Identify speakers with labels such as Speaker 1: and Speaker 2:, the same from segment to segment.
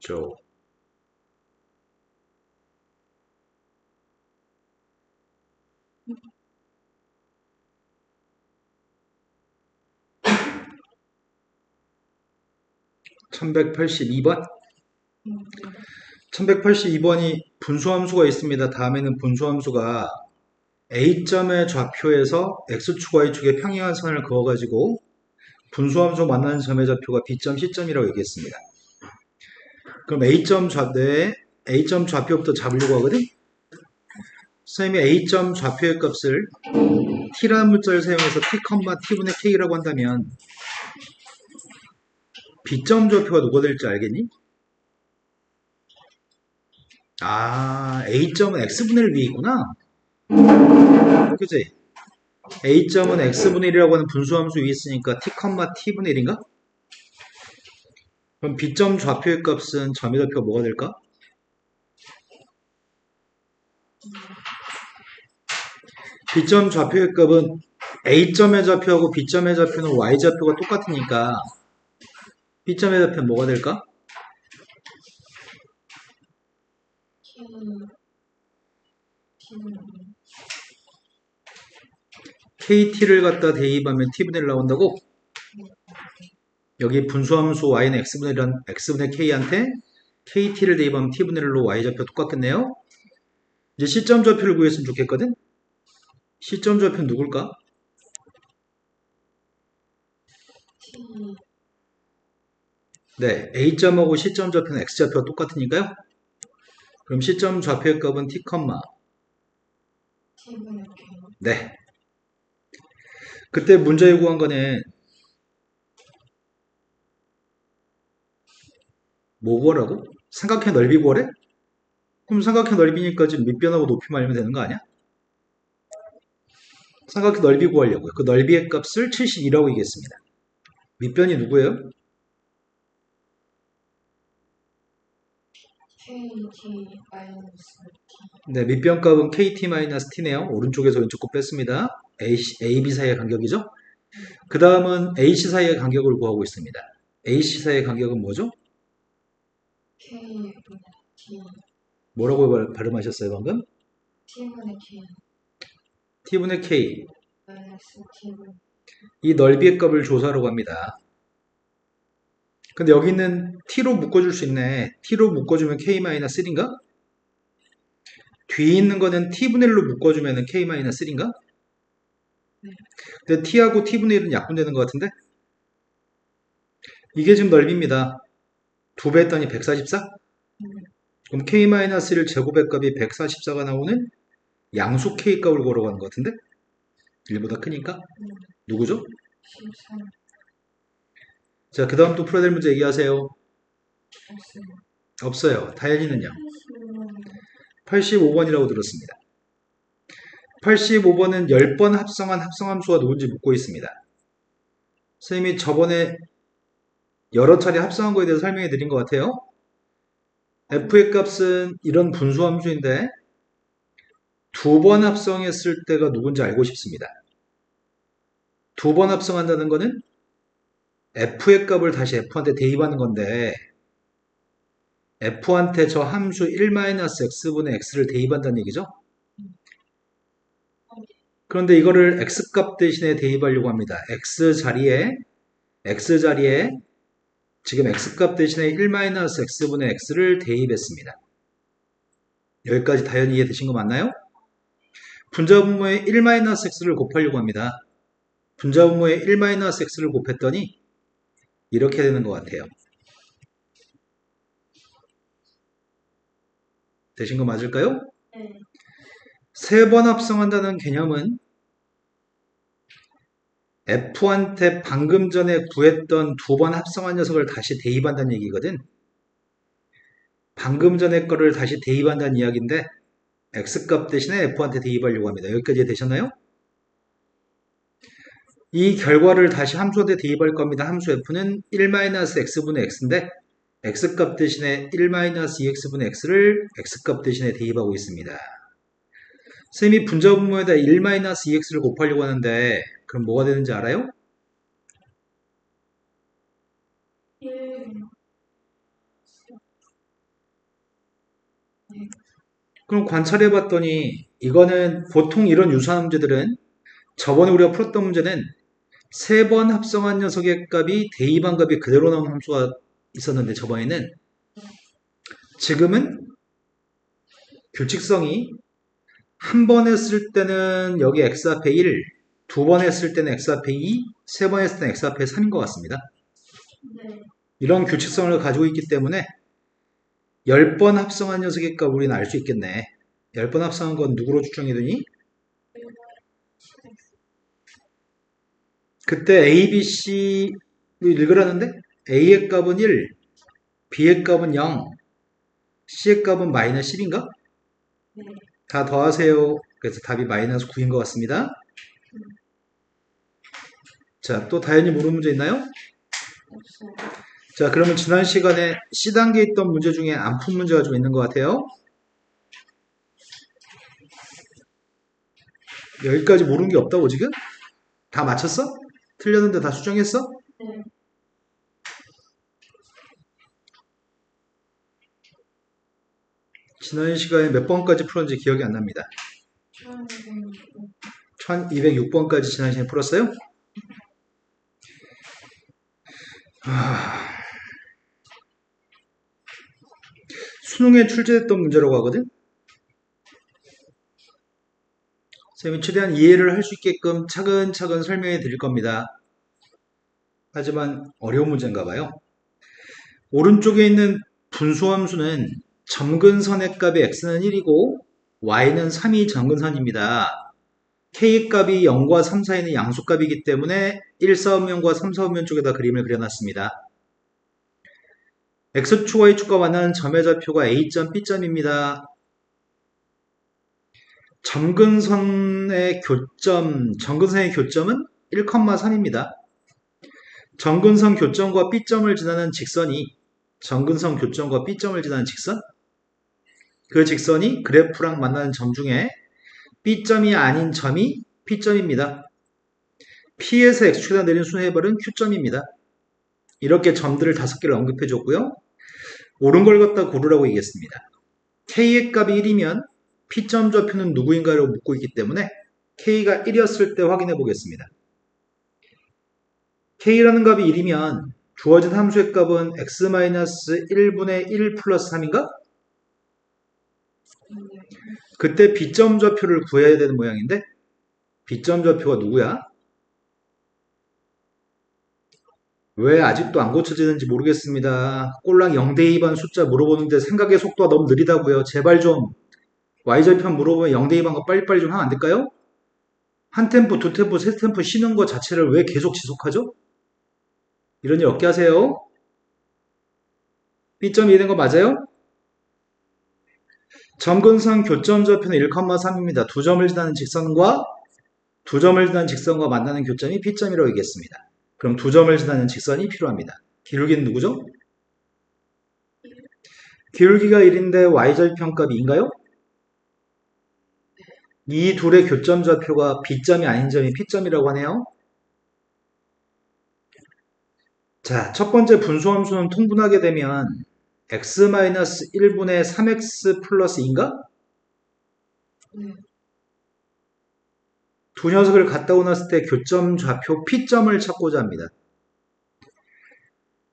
Speaker 1: 쪽. 1182번? 1182번이 분수함수가 있습니다. 다음에는 분수함수가 A점의 좌표에서 X축, Y축에 평행한 선을 그어가지고 분수함수 만나는 점의 좌표가 B점, C점이라고 얘기했습니다. 그럼 A점 좌표부터 잡으려고 하거든? 선생님이 A점 좌표의 값을 T라는 문자를 사용해서 T, T분의 K라고 한다면 B점 좌표가 누가 될지 알겠니? 아, A점은 X분의 1 위에 있구나. 그치? A점은 X분의 1이라고 하는 분수함수 위에 있으니까 T, T분의 1인가? 그럼 B점 좌표의 값은 점의 좌표가 뭐가 될까? B점 좌표의 값은 A점의 좌표하고 B점의 좌표는 Y좌표가 똑같으니까 B점의 좌표는 뭐가 될까? KT를 갖다 대입하면 T분의 1 나온다고? 여기 분수함수 Y는 X분의 K한테 KT를 대입하면 T분의 1로 Y좌표 똑같겠네요? 이제 C점 좌표를 구했으면 좋겠거든? C점 좌표는 누굴까? 네, A점하고 C점 좌표는 X좌표가 똑같으니까요? 그럼 C점 좌표의 값은 T, 네. 그때 문제 구한 거는 뭐 구하라고? 삼각형 넓이 구하래? 그럼 삼각형 넓이니까 지금 밑변하고 높이만 알면 되는 거 아니야? 삼각형 넓이 구하려고요. 그 넓이의 값을 72라고 얘기했습니다. 밑변이 누구예요? 네, 밑변 값은 KT-T네요. 오른쪽에서 왼쪽 거 뺐습니다. A, B 사이의 간격이죠? 그 다음은 AC 사이의 간격을 구하고 있습니다. AC 사이의 간격은 뭐죠? 뭐라고 발음하셨어요, 방금? T분의 K. 이 넓이의 값을 조사하러 갑니다. 근데 여기는 T로 묶어줄 수 있네. T로 묶어주면 K-1인가? 뒤에 있는 거는 T분의 1로 묶어주면 K-1인가? 근데 T하고 T분의 1은 약분되는 것 같은데? 이게 지금 넓이입니다. 2배 했더니 144? 그럼 K-1을 제곱의 값이 144가 나오는 양수 K 값을 걸어가는 것 같은데? 1보다 크니까? 누구죠? 자, 그 다음 또 풀어야 될 문제 얘기하세요. 없어요. 다현이는요? 85번이라고 들었습니다. 85번은 10번 합성한 합성함수가 누군지 묻고 있습니다. 선생님이 저번에 여러 차례 합성한 거에 대해서 설명해 드린 것 같아요. f의 값은 이런 분수함수인데 2번 합성했을 때가 누군지 알고 싶습니다. 2번 합성한다는 거는 f의 값을 다시 f한테 대입하는 건데 f한테 저 함수 1-x분의 x를 대입한다는 얘기죠. 그런데 이거를 x값 대신에 대입하려고 합니다. x 자리에 지금 x값 대신에 1-x분의 x를 대입했습니다. 여기까지 다연히 이해되신 거 맞나요? 분자분모에 1-x를 곱하려고 합니다. 분자분모에 1-x를 곱했더니 이렇게 되는 것 같아요. 되신 거 맞을까요?
Speaker 2: 네.
Speaker 1: 세 번 합성한다는 개념은 F한테 방금 전에 구했던 2번 합성한 녀석을 다시 대입한다는 얘기거든. 방금 전에 거를 다시 대입한다는 이야기인데 X값 대신에 F한테 대입하려고 합니다. 여기까지 되셨나요? 이 결과를 다시 함수한테 대입할 겁니다. 함수 F는 1-x분의 x인데 x값 대신에 1-2x분의 x를 x값 대신에 대입하고 있습니다. 선생님이 분자분모에다 1-2x를 곱하려고 하는데 그럼 뭐가 되는지 알아요? 그럼 관찰해 봤더니 이거는 보통 이런 유사한 문제들은 저번에 우리가 풀었던 문제는 세 번 합성한 녀석의 값이 대입한 값이 그대로 나온 함수가 있었는데 저번에는 지금은 규칙성이 한 번 했을 때는 여기 x 앞에 1, 두 번 했을 때는 x 앞에 2, 세 번 했을 때는 x 앞에 3인 것 같습니다.
Speaker 2: 네.
Speaker 1: 이런 규칙성을 가지고 있기 때문에 10번 합성한 녀석의 값 우리는 알 수 있겠네. 10번 합성한 건 누구로 추정해두니? 그때 A, B, C 읽으라는데 A의 값은 1, B의 값은 0, C의 값은 마이너스 10인가?
Speaker 2: 네.
Speaker 1: 다 더하세요. 그래서 답이 마이너스 9인 것 같습니다. 자, 또 다현이 모르는 문제 있나요?
Speaker 2: 없어요.
Speaker 1: 자, 그러면 지난 시간에 C단계에 있던 문제 중에 안 푼 문제가 좀 있는 것 같아요. 여기까지 모르는 게 없다고 지금? 다 맞췄어? 틀렸는데 다 수정했어?
Speaker 2: 네.
Speaker 1: 지난 시간에 몇 번까지 풀었는지 기억이 안 납니다. 1206번까지 지난 시간에 풀었어요? 수능에 출제됐던 문제라고 하거든? 선생님이 최대한 이해를 할 수 있게끔 차근차근 설명해 드릴 겁니다. 하지만 어려운 문제인가 봐요. 오른쪽에 있는 분수함수는 점근선의 값이 x는 1이고 y는 3이 점근선입니다. k의 값이 0과 3 사이는 양수값이기 때문에 1, 4음면과 3, 4음면 쪽에다 그림을 그려놨습니다. x축과 y축과 만나는 점의 좌표가 a점, b점입니다. 점근선의 교점은 1,3입니다. 점근선 교점과 b점을 지나는 직선이 점근선 교점과 b점을 지나는 직선? 그 직선이 그래프랑 만나는 점 중에 b점이 아닌 점이 p점입니다. p에서 x축에다 내린 순회해버린 q점입니다. 이렇게 점들을 5개를 언급해 줬고요. 옳은 걸 갖다 고르라고 얘기했습니다. k의 값이 1이면 p점 좌표는 누구인가를 묻고 있기 때문에 k가 1이었을 때 확인해 보겠습니다. k라는 값이 1이면 주어진 함수의 값은 x-1분의 1 플러스 3인가? 그때 b점 좌표를 구해야 되는 모양인데 b점 좌표가 누구야? 왜 아직도 안 고쳐지는지 모르겠습니다. 꼴랑 0대2반 숫자 물어보는데 생각의 속도가 너무 느리다고요. 제발 좀 y절편 물어보면 0대2반 거 빨리빨리 좀 하면 안 될까요? 한 템포, 두 템포, 세 템포 쉬는 거 자체를 왜 계속 지속하죠? 이런 일 없게 하세요. B점이 되는 거 맞아요? 점근선 교점 좌표는 1,3입니다. 두 점을 지나는 직선과 만나는 교점이 P점이라고 얘기했습니다. 그럼 두 점을 지나는 직선이 필요합니다. 기울기는 누구죠? 기울기가 1인데 y절편값이 2인가요? 이 둘의 교점 좌표가 B점이 아닌 점이 P점이라고 하네요. 자, 첫 번째 분수함수는 통분하게 되면 x-1분의 3x 플러스 2인가? 두 녀석을 갖다 놓았을 때 교점 좌표 P점을 찾고자 합니다.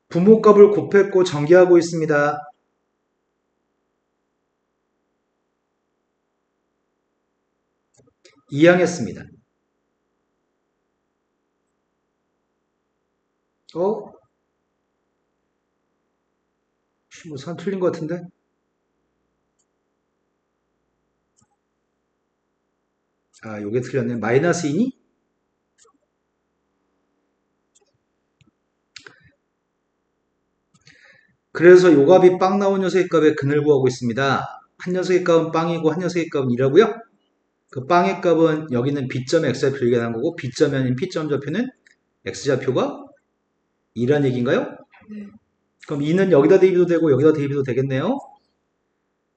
Speaker 1: 분모값을 곱했고 전개하고 있습니다. 이항했습니다. 뭐 산 틀린 것 같은데? 아, 요게 틀렸네. 마이너스 2니? 그래서 요 값이 빵 나온 녀석의 값에 근을 구하고 있습니다. 한 녀석의 값은 빵이고 한 녀석의 값은 2라고요? 그 빵의 값은 여기는 B점의 X좌표 얘기하는 거고 B점이 아닌 P점 좌표는 X좌표가 2란 얘기인가요?
Speaker 2: 네.
Speaker 1: 그럼 2는 여기다 대입도 되고 여기다 대입도 되겠네요.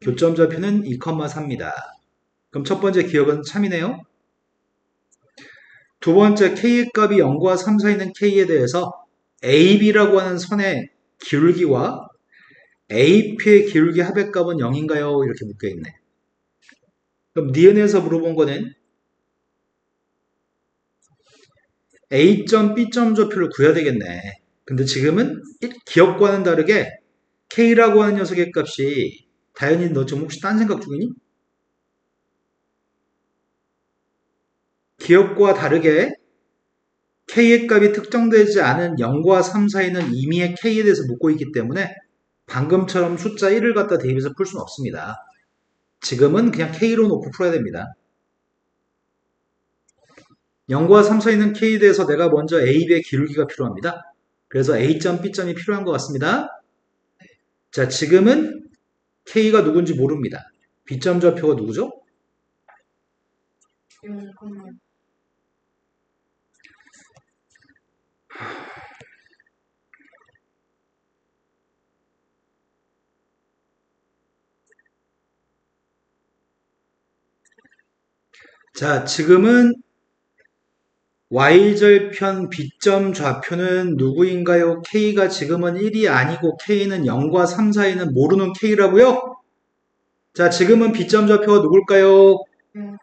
Speaker 1: 교점 좌표는 2,3입니다. 그럼 첫 번째 기억은 참이네요. 두 번째 K의 값이 0과 3 사이는 K에 대해서 AB라고 하는 선의 기울기와 AP의 기울기 합의값은 0인가요? 이렇게 묶여있네. 그럼 니은에서 물어본 거는 A점, B점 좌표를 구해야 되겠네. 근데 지금은 기억과는 다르게 K라고 하는 녀석의 값이 다현이 너 지금 혹시 딴 생각 중이니? 기억과 다르게 K의 값이 특정되지 않은 0과 3 사이는 임의의 K에 대해서 묻고 있기 때문에 방금처럼 숫자 1을 갖다 대입해서 풀 수는 없습니다. 지금은 그냥 K로 놓고 풀어야 됩니다. 0과 3 사이는 K에 대해서 내가 먼저 A, B의 기울기가 필요합니다. 그래서 A점, B점이 필요한 것 같습니다. 자, 지금은 K가 누군지 모릅니다. B점 좌표가 누구죠?
Speaker 2: 0,
Speaker 1: 자, 지금은 Y절편 B점 좌표는 누구인가요? K가 지금은 1이 아니고 K는 0과 3 사이는 모르는 K라고요? 자, 지금은 B점 좌표가 누굴까요?
Speaker 2: 0,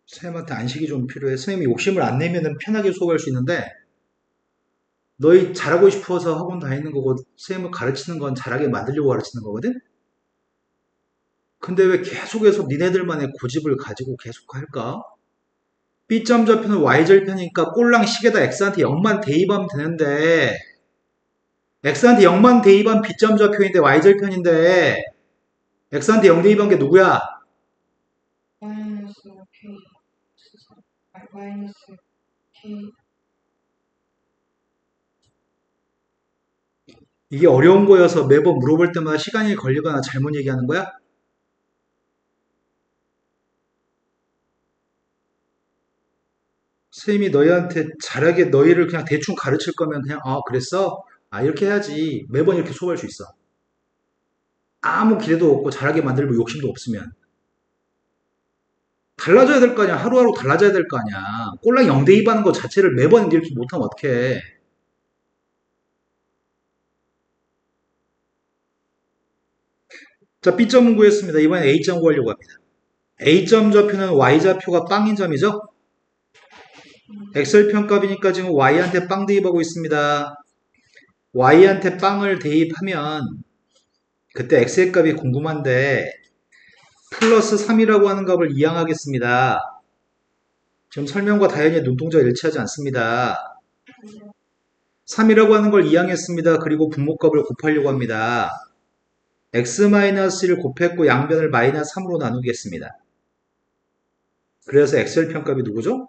Speaker 1: 선생님한테 안식이 좀 필요해. 선생님이 욕심을 안 내면 편하게 수업할 수 있는데 너희 잘하고 싶어서 학원 다니는 거고 선생님을 가르치는 건 잘하게 만들려고 가르치는 거거든? 근데 왜 계속해서 니네들만의 고집을 가지고 계속 할까? B점 좌표는 Y절편이니까 꼴랑 식에다 X한테 0만 대입하면 되는데 X한테 0만 대입한 B점 좌표인데 Y절편인데 X한테 0 대입한 게 누구야?
Speaker 2: 마이너스 K, 마이너스 K,
Speaker 1: 이게 어려운 거여서 매번 물어볼 때마다 시간이 걸리거나 잘못 얘기하는 거야? 선생님이 너희한테 잘하게 너희를 그냥 대충 가르칠 거면 그냥 그랬어? 이렇게 해야지. 매번 이렇게 수업할 수 있어. 아무 기대도 없고 잘하게 만들고 욕심도 없으면 달라져야 될 거 아니야. 하루하루 달라져야 될 거 아니야. 꼴랑 0대2 하는 거 자체를 매번 이렇게 못하면 어떡해. 자, B점은 구했습니다. 이번엔 A점 구하려고 합니다. A점 좌표는 Y좌표가 빵인 점이죠? X절편 값이니까 지금 Y한테 빵 대입하고 있습니다. Y한테 빵을 대입하면 그때 X의 값이 궁금한데 플러스 3이라고 하는 값을 이항하겠습니다. 지금 설명과 다현이의 눈동자가 일치하지 않습니다. 3이라고 하는 걸 이항했습니다. 그리고 분모값을 곱하려고 합니다. x-1을 곱했고 양변을 마이너스 3으로 나누겠습니다. 그래서 x절편값이 누구죠?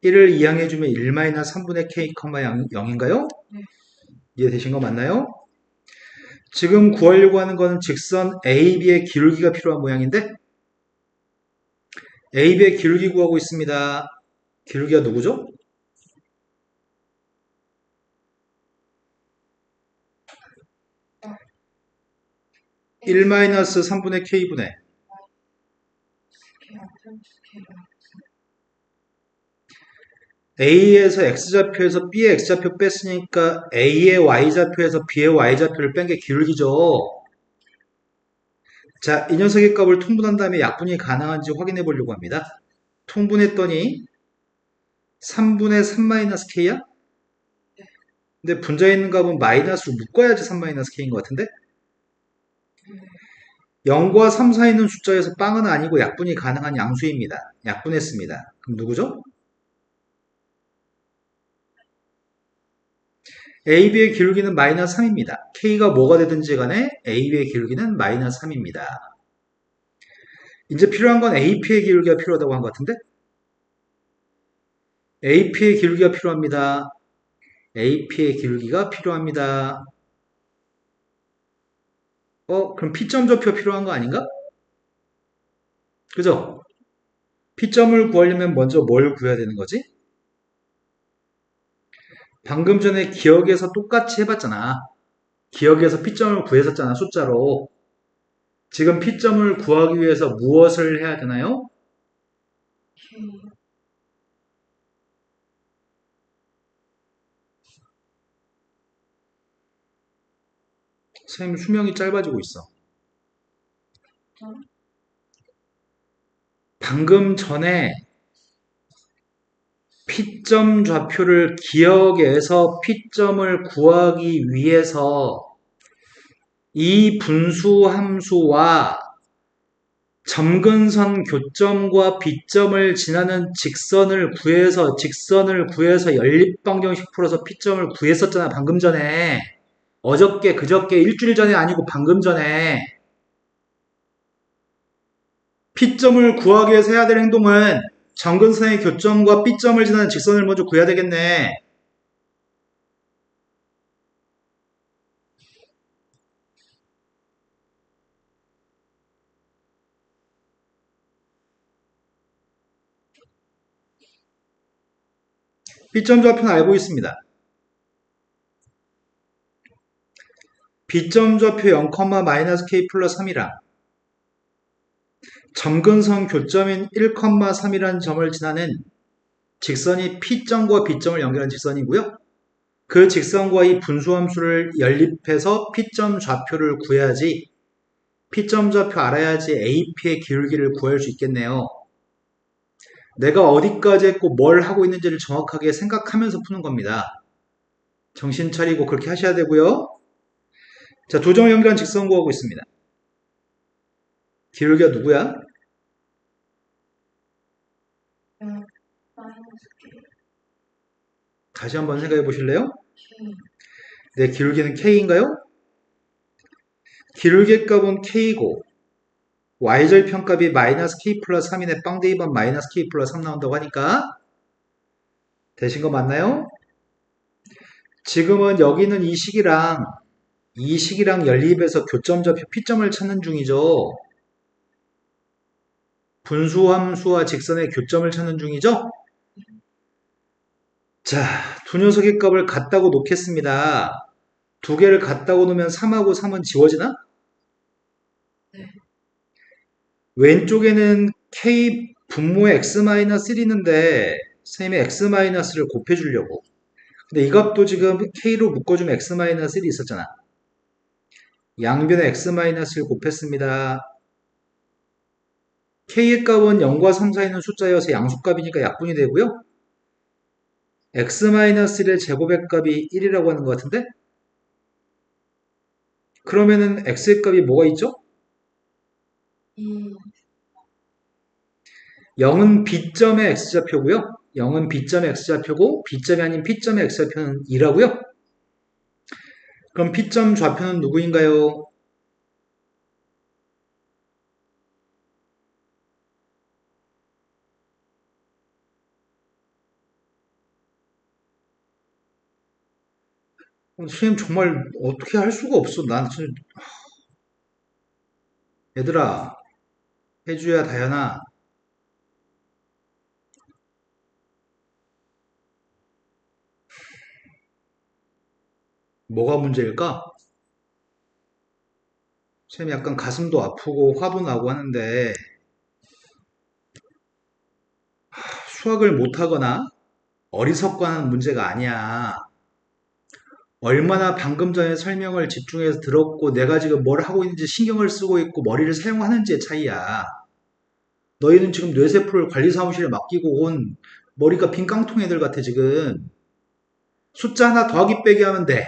Speaker 1: 1을 이항해주면 1-3분의 k, 0인가요?
Speaker 2: 네.
Speaker 1: 이해되신 거 맞나요? 지금 구하려고 하는 거는 직선 AB의 기울기가 필요한 모양인데 AB의 기울기 구하고 있습니다. 기울기가 누구죠? 1-3분의 k분의 A에서 X좌표에서 B의 X좌표 뺐으니까 A의 Y좌표에서 B의 Y좌표를 뺀 게 기울기죠. 자, 이 녀석의 값을 통분한 다음에 약분이 가능한지 확인해 보려고 합니다. 통분했더니 3분의 3-k야? 근데 분자에 있는 값은 마이너스로 묶어야지 3-k인 것 같은데? 0과 3 사이 있는 숫자에서 빵은 아니고 약분이 가능한 양수입니다. 약분했습니다. 그럼 누구죠? AB의 기울기는 마이너스 3입니다. K가 뭐가 되든지 간에 AB의 기울기는 마이너스 3입니다. 이제 필요한 건 AP의 기울기가 필요하다고 한 것 같은데? AP의 기울기가 필요합니다. AP의 기울기가 필요합니다. 그럼 P점 좌표가 필요한 거 아닌가? 그죠? P점을 구하려면 먼저 뭘 구해야 되는 거지? 방금 전에 기억에서 똑같이 해봤잖아. 기억에서 P점을 구했었잖아, 숫자로. 지금 P점을 구하기 위해서 무엇을 해야 되나요?
Speaker 2: K,
Speaker 1: 선생님 수명이 짧아지고 있어.
Speaker 2: 점,
Speaker 1: 방금 전에 P점 좌표를 기억해서 P점을 구하기 위해서 이 분수 함수와 점근선 교점과 B점을 지나는 직선을 구해서 연립방정식 풀어서 P점을 구했었잖아, 방금 전에. 어저께, 그저께, 일주일 전에 아니고 방금 전에. P점을 구하기 위해서 해야 될 행동은 점근선의 교점과 B점을 지나는 직선을 먼저 구해야 되겠네. B점 좌표는 알고 있습니다. B점 좌표 0, K 플러스 3이랑 점근선 교점인 1, 3이라는 점을 지나는 직선이 P점과 B점을 연결한 직선이고요. 그 직선과 이 분수함수를 연립해서 P점 좌표를 구해야지, P점 좌표 알아야지 AP의 기울기를 구할 수 있겠네요. 내가 어디까지 했고 뭘 하고 있는지를 정확하게 생각하면서 푸는 겁니다. 정신 차리고 그렇게 하셔야 되고요. 자, 두 점을 연결한 직선 구하고 있습니다. 기울기가 누구야?
Speaker 2: 마이너스 K,
Speaker 1: 다시 한번 생각해 보실래요?
Speaker 2: K,
Speaker 1: 네, 기울기는 K인가요? 기울기 값은 K고 y절편값이 마이너스 K 플러스 3이네. 빵대입은 마이너스 K 플러스 3 나온다고 하니까 되신 거 맞나요? 지금은 여기는 이 식이랑 연립해서 교점 좌표 P점을 찾는 중이죠. 분수함수와 직선의 교점을 찾는 중이죠. 자, 두 녀석의 값을 같다고 놓겠습니다. 두 개를 같다고 놓으면 3하고 3은 지워지나?
Speaker 2: 네.
Speaker 1: 왼쪽에는 K 분모의 X-1이 있는데 선생님이 X-를 곱해주려고. 근데 이 값도 지금 K로 묶어주면 X-1이 있었잖아. 양변에 X-를 곱했습니다. K의 값은 0과 3 사이는 숫자여서 양수값이니까 약분이 되고요. X-1의 제곱의 값이 1이라고 하는 것 같은데? 그러면은 X의 값이 뭐가 있죠?
Speaker 2: 2,
Speaker 1: 0은 B점의 X좌표고요. 0은 B점의 X좌표고 B점이 아닌 P점의 X좌표는 2라고요. 그럼 P점 좌표는 누구인가요? 선생님 정말 어떻게 할 수가 없어. 난 진짜 얘들아, 혜주야, 다현아, 뭐가 문제일까? 선생님 약간 가슴도 아프고 화도 나고 하는데 수학을 못하거나 어리석거나 하는 문제가 아니야. 얼마나 방금 전에 설명을 집중해서 들었고 내가 지금 뭘 하고 있는지 신경을 쓰고 있고 머리를 사용하는지의 차이야. 너희는 지금 뇌세포를 관리사무실에 맡기고 온 머리가 빈 깡통 애들 같아 지금. 숫자 하나 더하기 빼기 하면 돼.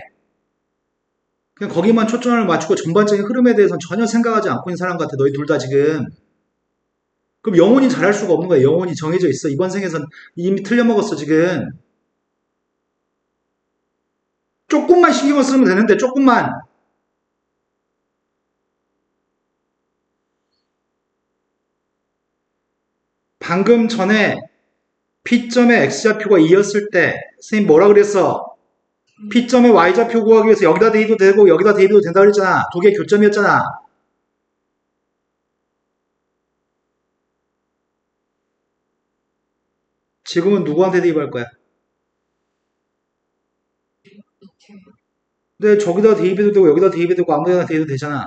Speaker 1: 그냥 거기만 초점을 맞추고 전반적인 흐름에 대해서는 전혀 생각하지 않고 있는 사람 같아. 너희 둘 다 지금. 그럼 영원히 잘할 수가 없는 거야. 영원히 정해져 있어. 이번 생에선 이미 틀려먹었어 지금. 조금만 신경을 쓰면 되는데 조금만. 방금 전에 P점의 X좌표가 2였을 때 선생님 뭐라 그랬어? P점의 Y좌표 구하기 위해서 여기다 대입도 되고 여기다 대입도 된다 그랬잖아. 두 개 교점이었잖아. 지금은 누구한테 대입할 거야?
Speaker 2: 밑에,
Speaker 1: 근데 저기다 대입해도 되고 여기다 대입해도 되고 아무데나 대입해도 되잖아.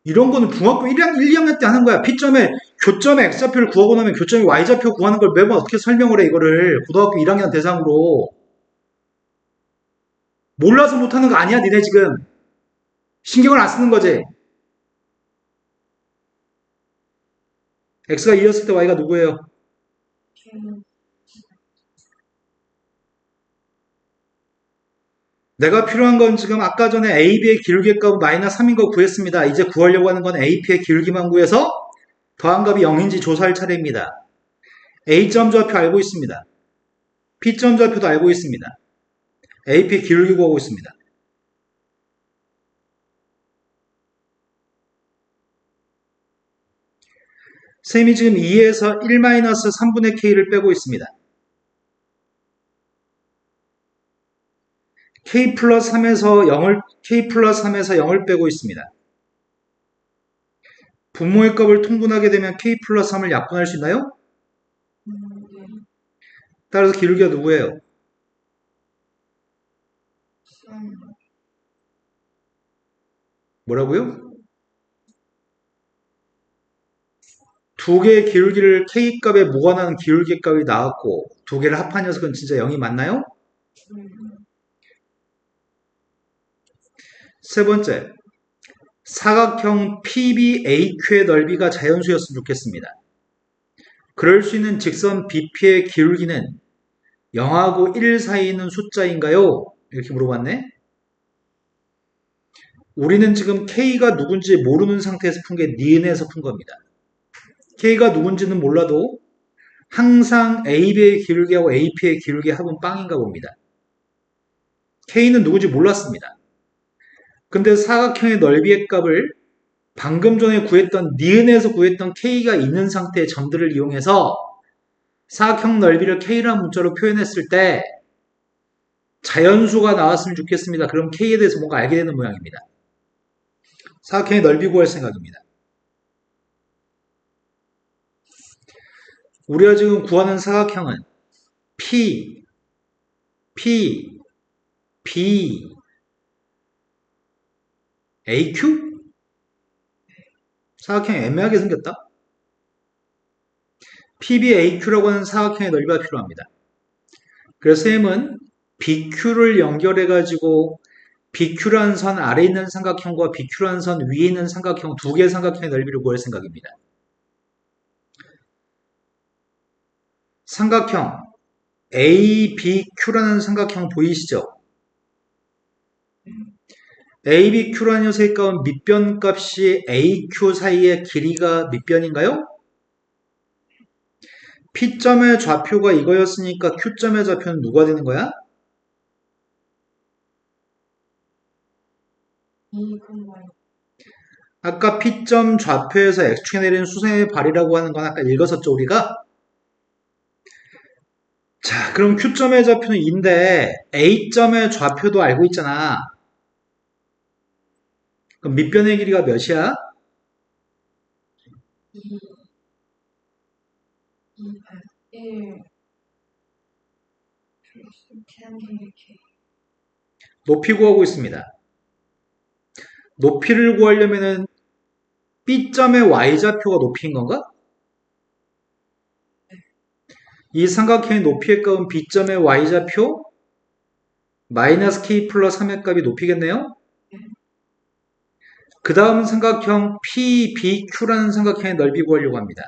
Speaker 1: 이런 거는 중학교 1학년, 1, 2학년 때 하는 거야. P점에 교점의 X좌표를 구하고 나면 교점의 Y좌표 구하는 걸 매번 어떻게 설명을 해, 이거를. 고등학교 1학년 대상으로. 몰라서 못하는 거 아니야, 니네 지금. 신경을 안 쓰는 거지. X가 2였을 때 Y가 누구예요?
Speaker 2: Q,
Speaker 1: 내가 필요한 건 지금 아까 전에 AB의 기울기 값은 마이너스 3인 거 구했습니다. 이제 구하려고 하는 건 AP의 기울기만 구해서 더한 값이 0인지 조사할 차례입니다. A점 좌표 알고 있습니다. P점 좌표도 알고 있습니다. AP의 기울기 구하고 있습니다. 셈이 지금 2에서 1-3분의 K를 빼고 있습니다. K 플러스 3에서 0을 빼고 있습니다. 분모의 값을 통분하게 되면 K 플러스 3을 약분할 수 있나요?
Speaker 2: 네.
Speaker 1: 따라서 기울기가 누구예요?
Speaker 2: 3,
Speaker 1: 뭐라고요? 두 개의 기울기를 K 값에 무관한 기울기 값이 나왔고 두 개를 합한 녀석은 진짜 0이 맞나요? 세 번째, 사각형 PBAQ의 넓이가 자연수였으면 좋겠습니다. 그럴 수 있는 직선 BP의 기울기는 0하고 1 사이에 있는 숫자인가요? 이렇게 물어봤네. 우리는 지금 K가 누군지 모르는 상태에서 푼 게 니은에서 푼 겁니다. K가 누군지는 몰라도 항상 AB의 기울기하고 AP의 기울기 합은 빵인가 봅니다. K는 누군지 몰랐습니다. 근데 사각형의 넓이의 값을 방금 전에 구했던 니은에서 구했던 K가 있는 상태의 점들을 이용해서 사각형 넓이를 K라는 문자로 표현했을 때 자연수가 나왔으면 좋겠습니다. 그럼 K에 대해서 뭔가 알게 되는 모양입니다. 사각형의 넓이 구할 생각입니다. 우리가 지금 구하는 사각형은 P, B, AQ? 사각형이 애매하게 생겼다. PBAQ라고 하는 사각형의 넓이가 필요합니다. 그래서 쌤은 BQ를 연결해가지고 BQ라는 선 아래에 있는 삼각형과 BQ라는 선 위에 있는 삼각형 두 개의 삼각형의 넓이를 구할 생각입니다. 삼각형 ABQ라는 삼각형 보이시죠? ABQ라는 녀석의 값은 밑변값이 AQ 사이의 길이가 밑변인가요? P점의 좌표가 이거였으니까 Q점의 좌표는 누가 되는 거야?
Speaker 2: 2,
Speaker 1: 아까 P점 좌표에서 X축에 내리는 수선의 발이라고 하는 건 아까 읽었었죠, 우리가? 자, 그럼 Q점의 좌표는 2인데 A점의 좌표도 알고 있잖아. 그럼 밑변의 길이가 몇이야?
Speaker 2: 2, 2, 8, 1 플러스 tangent K.
Speaker 1: 높이 구하고 있습니다. 높이를 구하려면은 B점의 Y좌표가 높이인 건가? 이 삼각형의 높이의 값은 B점의 Y좌표 마이너스 K 플러스 3의 값이 높이겠네요? 그 다음 삼각형 PBQ라는 삼각형의 넓이 구하려고 합니다.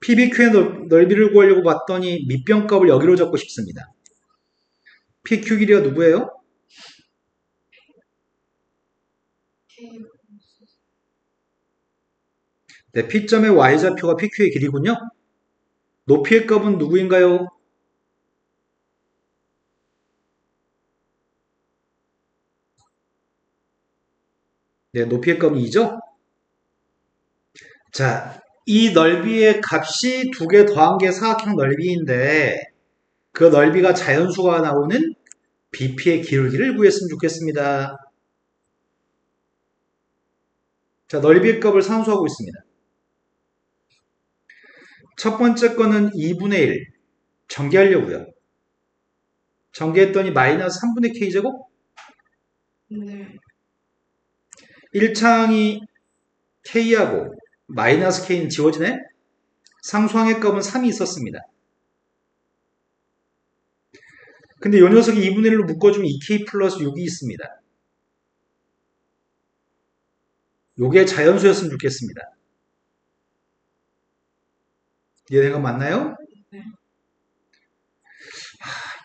Speaker 1: PBQ의 넓이를 구하려고 봤더니 밑변값을 여기로 잡고 싶습니다. PQ 길이가 누구예요?
Speaker 2: K,
Speaker 1: 네, P점의 Y좌표가 PQ의 길이군요. 높이의 값은 누구인가요? 네, 높이의 값은 2죠? 자, 이 넓이의 값이 두 개 더한 게 사각형 넓이인데 그 넓이가 자연수가 나오는 BP의 기울기를 구했으면 좋겠습니다. 자, 넓이의 값을 산수하고 있습니다. 첫 번째 거는 2분의 1 전개하려고요. 전개했더니 마이너스 3분의 K제곱?
Speaker 2: 네.
Speaker 1: 1차항이 k하고 마이너스 k는 지워지네? 상수항의 값은 3이 있었습니다. 근데 이 녀석이 2분의 1로 묶어주면 2k 플러스 6이 있습니다. 요게 자연수였으면 좋겠습니다. 이해된 거 맞나요?
Speaker 2: 네.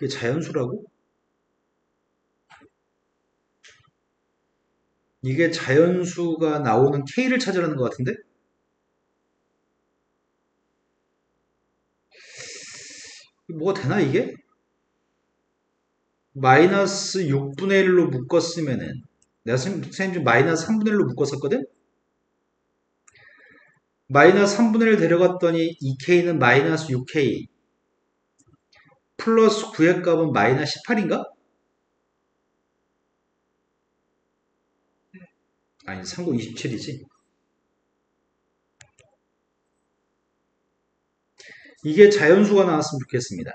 Speaker 1: 이게 자연수라고? 이게 자연수가 나오는 k를 찾으라는 것 같은데? 뭐가 되나 이게? 마이너스 6분의 1로 묶었으면은 내가 선생님 좀 마이너스 3분의 1로 묶었었거든? 마이너스 3분의 1 데려갔더니 2k는 마이너스 6k 플러스 9의 값은 마이너스 18인가? 아니 3구 27이지. 이게 자연수가 나왔으면 좋겠습니다.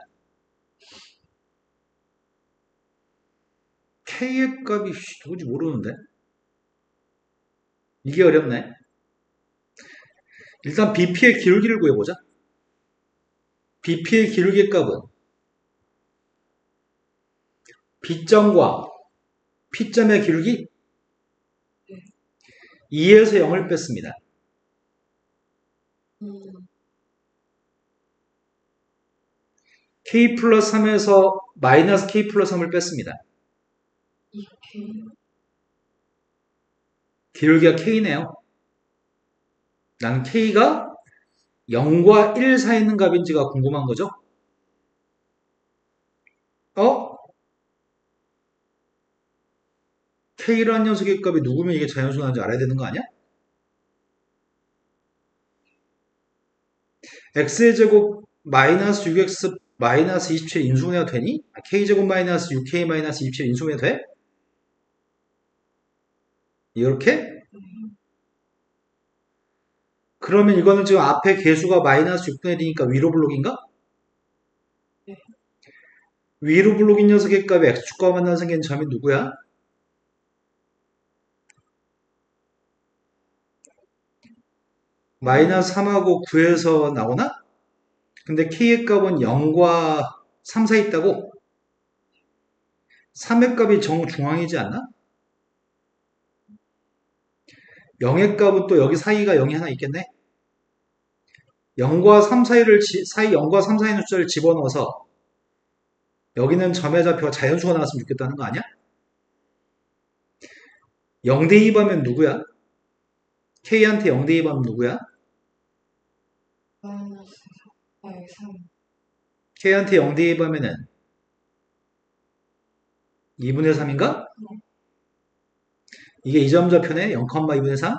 Speaker 1: k의 값이 누구지 모르는데? 이게 어렵네. 일단 bp의 기울기를 구해보자. bp의 기울기 값은 b점과 p점의 기울기 2에서 0을 뺐습니다. k 플러스 3에서 마이너스 k 플러스 3을 뺐습니다.
Speaker 2: 2K.
Speaker 1: 기울기가 k네요. 난 k가 0과 1 사이에 있는 값인지가 궁금한 거죠. k라는 녀석의 값이 누구면 이게 자연수 나는지 알아야 되는 거 아니야? x의 제곱 마이너스 6x 마이너스 27 인수분해가 되니? k제곱 마이너스 6k 마이너스 27 인수분해 돼? 이렇게? 그러면 이거는 지금 앞에 개수가 마이너스 6분의 1이니까 위로 블록인가?
Speaker 2: 네.
Speaker 1: 위로 블록인 녀석의 값이 x축과 만나는 생기는 점이 누구야? 마이너스 3하고 9에서 나오나? 근데 k의 값은 0과 3 사이 있다고? 3의 값이 정중앙이지 않나? 0의 값은 또 여기 사이가 0이 하나 있겠네? 0과 3 사이를, 사이 0과 3 사이 숫자를 집어넣어서 여기는 점의 좌표가 자연수가 나왔으면 좋겠다는 거 아니야? 0 대입하면 누구야? k한테 0 대입하면 누구야?
Speaker 2: 마이너스 3.
Speaker 1: k한테 0 대입하면은 2분의 3인가? 이게 이 점 좌표네? 0,2분의 3?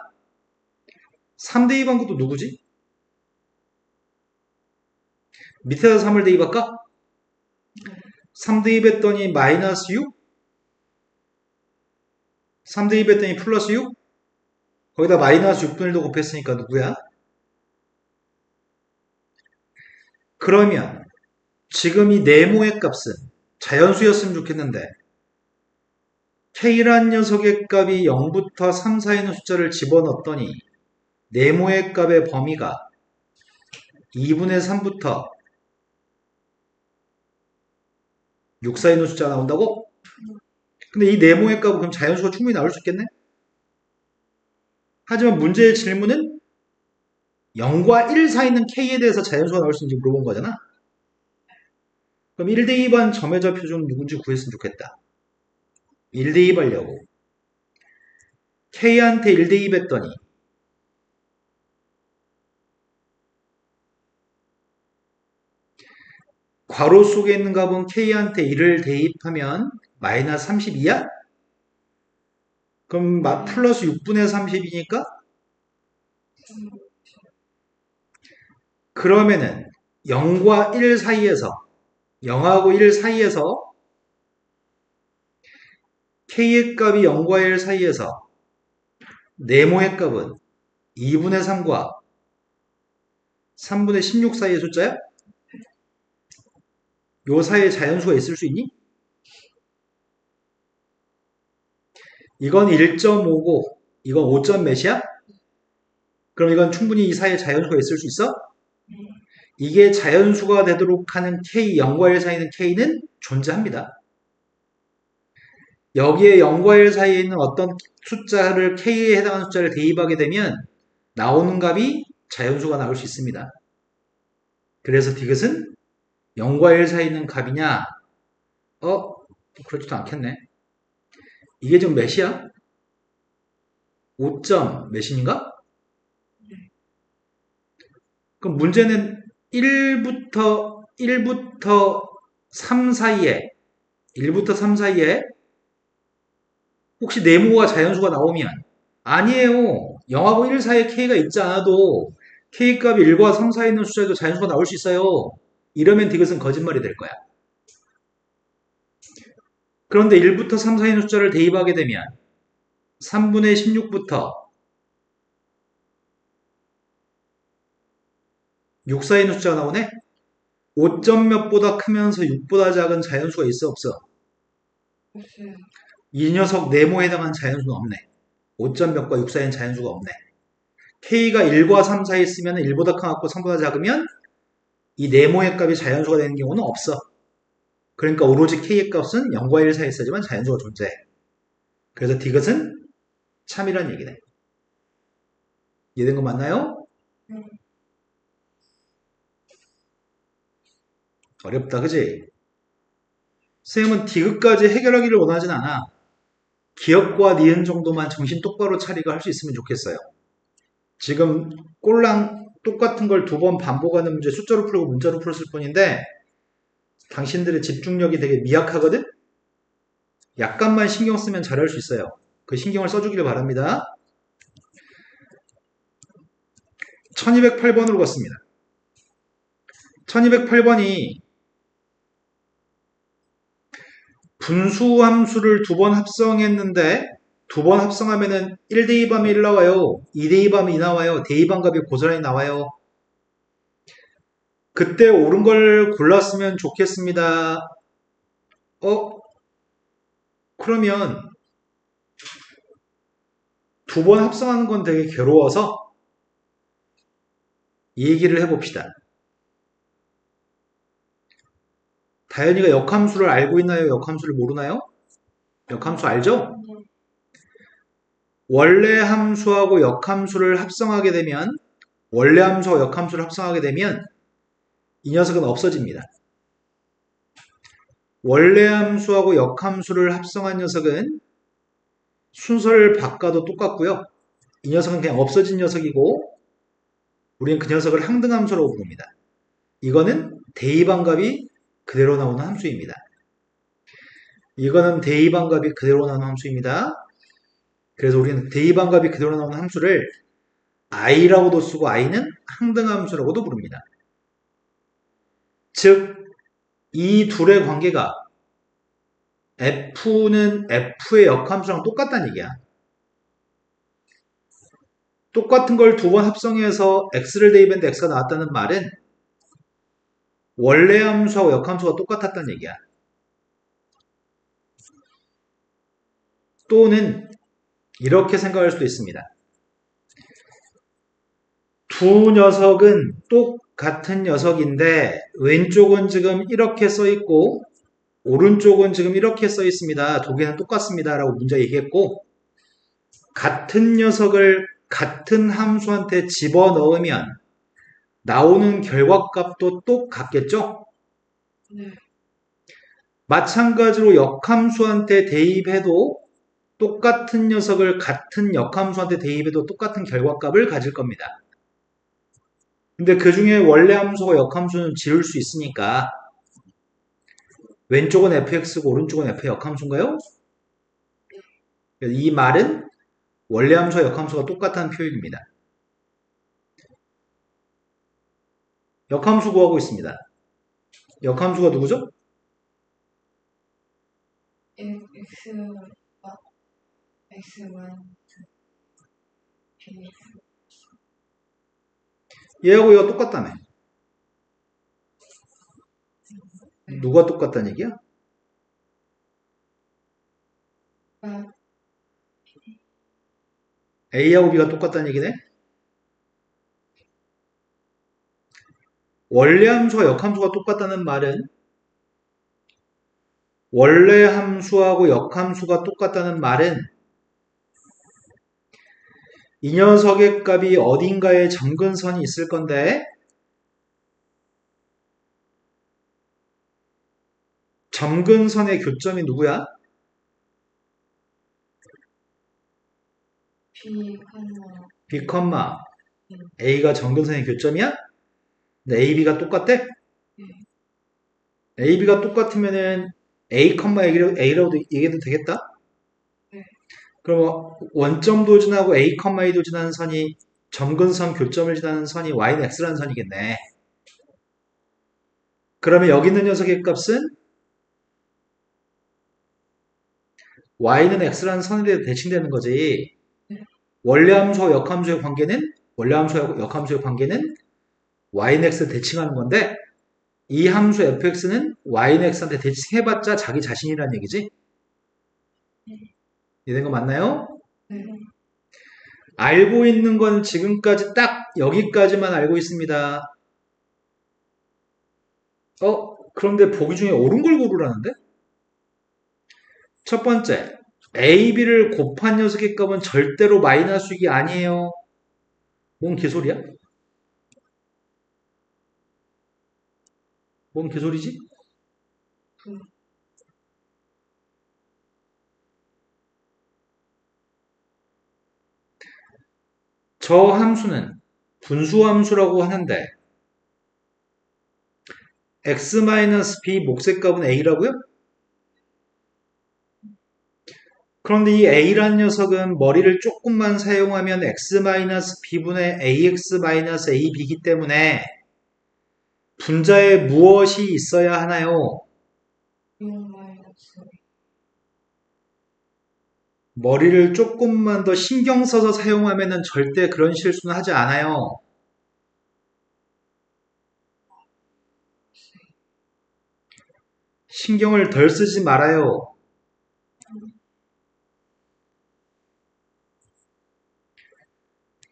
Speaker 1: 3 대입한 것도 누구지? 밑에서 3을 대입할까? 3 대입했더니 마이너스 6? 3 대입했더니 플러스 6? 거기다 마이너스 6분의 1도 곱했으니까 누구야? 그러면 지금 이 네모의 값은 자연수였으면 좋겠는데 k란 녀석의 값이 0부터 3 사이에 있는 숫자를 집어넣었더니 네모의 값의 범위가 2분의 3부터 6 사이에 있는 숫자가 나온다고? 근데 이 네모의 값은 그럼 자연수가 충분히 나올 수 있겠네? 하지만 문제의 질문은 0과 1 사이에 있는 k에 대해서 자연수가 나올 수 있는지 물어본 거잖아? 그럼 1 대입한 점의 좌표 좀 누군지 구했으면 좋겠다. 1 대입하려고 k한테 1 대입했더니 괄호 속에 있는 값은 k한테 1을 대입하면 마이너스 32야? 그럼 플러스 6분의 30이니까 그러면은 0과 1 사이에서 0하고 1 사이에서 k의 값이 0과 1 사이에서 네모의 값은 2분의 3과 3분의 16 사이의 숫자야? 요 사이에 자연수가 있을 수 있니? 이건 1.5고 이건 5점 몇이야? 그럼 이건 충분히 이 사이에 자연수가 있을 수 있어?
Speaker 2: 네.
Speaker 1: 이게 자연수가 되도록 하는 K, 0과 1 사이에 있는 K는 존재합니다. 여기에 0과 1 사이에 있는 어떤 숫자를 K에 해당하는 숫자를 대입하게 되면 나오는 값이 자연수가 나올 수 있습니다. 그래서 디귿은 0과 1 사이에 있는 값이냐? 그렇지도 않겠네. 이게 지금 몇이야? 5점 몇인가? 그럼 문제는 1부터 3 사이에 1부터 3 사이에 혹시 네모가 자연수가 나오면 아니에요. 0하고 1 사이에 K가 있지 않아도 K 값이 1과 3 사이에 있는 숫자에도 자연수가 나올 수 있어요. 이러면 디귿은 거짓말이 될 거야. 그런데 1부터 3 사이에 있는 숫자를 대입하게 되면 3분의 16부터 6 사이에 있는 숫자가 나오네? 5점 몇보다 크면서 6보다 작은 자연수가 있어 없어?
Speaker 2: 없어요.
Speaker 1: 이 녀석 네모에 해당하는 자연수는 없네. 5점 몇과 6 사이엔 자연수가 없네. K가 1과 3 사이에 있으면 1보다 크고 3보다 작으면 이 네모의 값이 자연수가 되는 경우는 없어. 그러니까 오로지 K의 값은 0과 1 사이에 있어야지만 자연수가 존재해. 그래서 디귿은 참이란 얘기네. 이해된 거 맞나요?
Speaker 2: 네.
Speaker 1: 어렵다, 그지? 선생님은 디귿까지 해결하기를 원하진 않아. 기억과 니은 정도만 정신 똑바로 차리고 할 수 있으면 좋겠어요. 지금 꼴랑 똑같은 걸 2번 반복하는 문제 숫자로 풀고 문자로 풀었을 뿐인데 당신들의 집중력이 되게 미약하거든? 약간만 신경 쓰면 잘할 수 있어요. 그 신경을 써주기를 바랍니다. 1208번으로 갔습니다. 1208번이 분수함수를 2번 합성했는데 2번 합성하면은 1 대입하면 1 나와요. 2 대입하면 2 나와요. 대입한 값이 고스란히 나와요. 그때 옳은 걸 골랐으면 좋겠습니다. 그러면 2번 합성하는 건 되게 괴로워서 이 얘기를 해봅시다. 다현이가 역함수를 알고 있나요? 역함수를 모르나요? 역함수 알죠? 원래 함수하고 역함수를 합성하게 되면 원래 함수와 역함수를 합성하게 되면 이 녀석은 없어집니다. 원래 함수하고 역함수를 합성한 녀석은 순서를 바꿔도 똑같고요. 이 녀석은 그냥 없어진 녀석이고 우리는 그 녀석을 항등함수라고 부릅니다. 이거는 대입한 값이 그대로 나오는 함수입니다. 이거는 대입한 값이 그대로 나오는 함수입니다. 그래서 우리는 대입한 값이 그대로 나오는 함수를 i라고도 쓰고 i는 항등함수라고도 부릅니다. 즉, 이 둘의 관계가 f는 f의 역함수랑 똑같다는 얘기야. 똑같은 걸 2번 합성해서 x를 대입했는데 x가 나왔다는 말은 원래 함수하고 역함수가 똑같았다는 얘기야. 또는 이렇게 생각할 수도 있습니다. 두 녀석은 똑같은 녀석인데 왼쪽은 지금 이렇게 써 있고 오른쪽은 지금 이렇게 써 있습니다. 두 개는 똑같습니다. 라고 문제 얘기했고 같은 녀석을 같은 함수한테 집어넣으면 나오는 결과값도 똑같겠죠?
Speaker 2: 네.
Speaker 1: 마찬가지로 역함수한테 대입해도 똑같은 녀석을 같은 역함수한테 대입해도 똑같은 결과값을 가질 겁니다. 근데 그 중에 원래 함수와 역함수는 지울 수 있으니까 왼쪽은 fx고 오른쪽은 f의 역함수인가요? 이 말은 원래 함수와 역함수가 똑같다는 표현입니다. 역함수 구하고 있습니다. 역함수가 누구죠?
Speaker 2: X1, X1, B,
Speaker 1: 얘하고 얘가 똑같다며. 누가 똑같다는 얘기야?
Speaker 2: 가
Speaker 1: A하고 B가 똑같다는 얘기네. 원래 함수와 역함수가 똑같다는 말은 원래 함수하고 역함수가 똑같다는 말은 이 녀석의 값이 어딘가에 점근선이 있을 건데 점근선의 교점이 누구야?
Speaker 2: B,
Speaker 1: B, A가 점근선의 교점이야? 근데 A, B가 똑같대? A, B가 똑같으면은 A, A라고 얘기해도 되겠다?
Speaker 2: 네.
Speaker 1: 그럼 원점도 지나고 A, A도 지나는 선이 점근선 교점을 지나는 선이 y는 x라는 선이겠네. 그러면 여기 있는 녀석의 값은 y는 x라는 선에 대해 대칭되는 거지. 원래 함수와 역함수의 관계는 y는 x 대칭하는 건데 이 함수 fx는 y는 x한테 대칭해봤자 자기 자신이라는 얘기지. 이해된 거 맞나요?
Speaker 2: 네.
Speaker 1: 알고 있는 건 지금까지 딱 여기까지만 알고 있습니다. 그런데 보기 중에 옳은 걸 고르라는데? 첫 번째, A, B를 곱한 녀석의 값은 절대로 마이너스익이 아니에요. 뭔 개소리야? 뭔 개소리지? 저 함수는 분수함수라고 하는데 x-b 몫의 값은 a라고요? 그런데 이 a라는 녀석은 머리를 조금만 사용하면 x-b분의 ax-ab이기 때문에 분자에 무엇이 있어야 하나요?
Speaker 2: 6 마이너스
Speaker 1: 머리를 조금만 더 신경 써서 사용하면 절대 그런 실수는 하지 않아요. 신경을 덜 쓰지 말아요.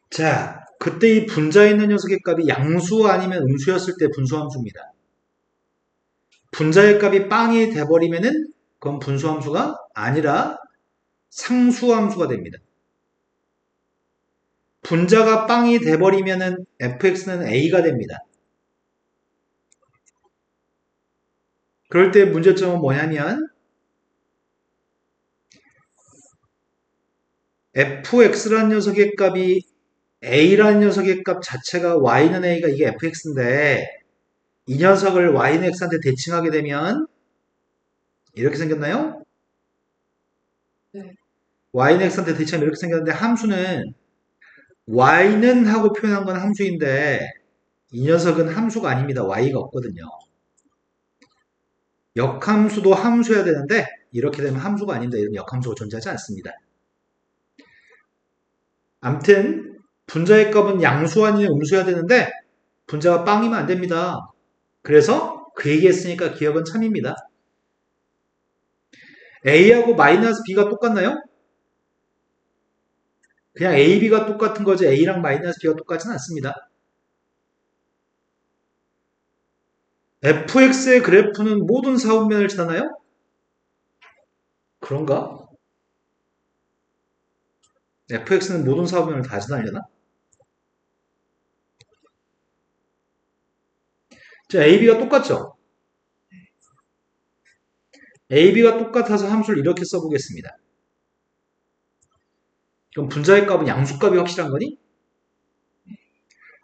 Speaker 1: 자, 그때 이 분자에 있는 녀석의 값이 양수 아니면 음수였을 때 분수함수입니다. 분자의 값이 빵이 돼버리면은 그건 분수함수가 아니라 상수함수가 됩니다. 분자가 빵이 돼버리면은 fx는 a가 됩니다. 그럴 때 문제점은 뭐냐면 fx라는 녀석의 값이 a라는 녀석의 값 자체가 y는 a가 이게 fx인데 이 녀석을 y는 x한테 대칭하게 되면 이렇게 생겼나요?
Speaker 2: 네.
Speaker 1: y는 x한테 대칭하면 이렇게 생겼는데 함수는 y는 하고 표현한 건 함수인데 이 녀석은 함수가 아닙니다. y가 없거든요. 역함수도 함수여야 되는데 이렇게 되면 함수가 아닙니다. 이러면 역함수가 존재하지 않습니다. 암튼 분자의 값은 양수 아니면 음수여야 되는데 분자가 빵이면 안 됩니다. 그래서 그 얘기했으니까 기억은 참입니다. A하고 마이너스 B가 똑같나요? 그냥 A, B가 똑같은 거지 A랑 마이너스 B가 똑같지는 않습니다. fx의 그래프는 모든 사분면을 지나나요? 그런가? fx는 모든 사분면을 다 지나려나? 자, AB가 똑같죠? AB가 똑같아서 함수를 이렇게 써보겠습니다. 그럼 분자의 값은 양수값이 확실한 거니?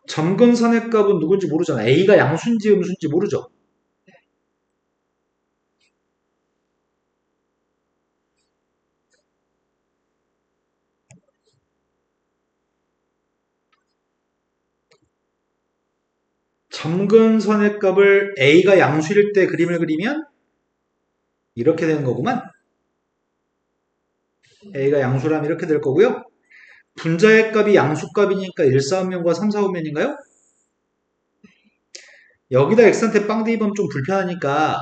Speaker 1: 점근선의 값은 누군지 모르잖아. A가 양수인지 음수인지 모르죠? 점근선의 값을 A가 양수일 때 그림을 그리면 이렇게 되는 거구만. A가 양수라면 이렇게 될 거고요. 분자의 값이 양수값이니까 1사분면과 3사분면인가요? 여기다 x한테 빵 대입하면 좀 불편하니까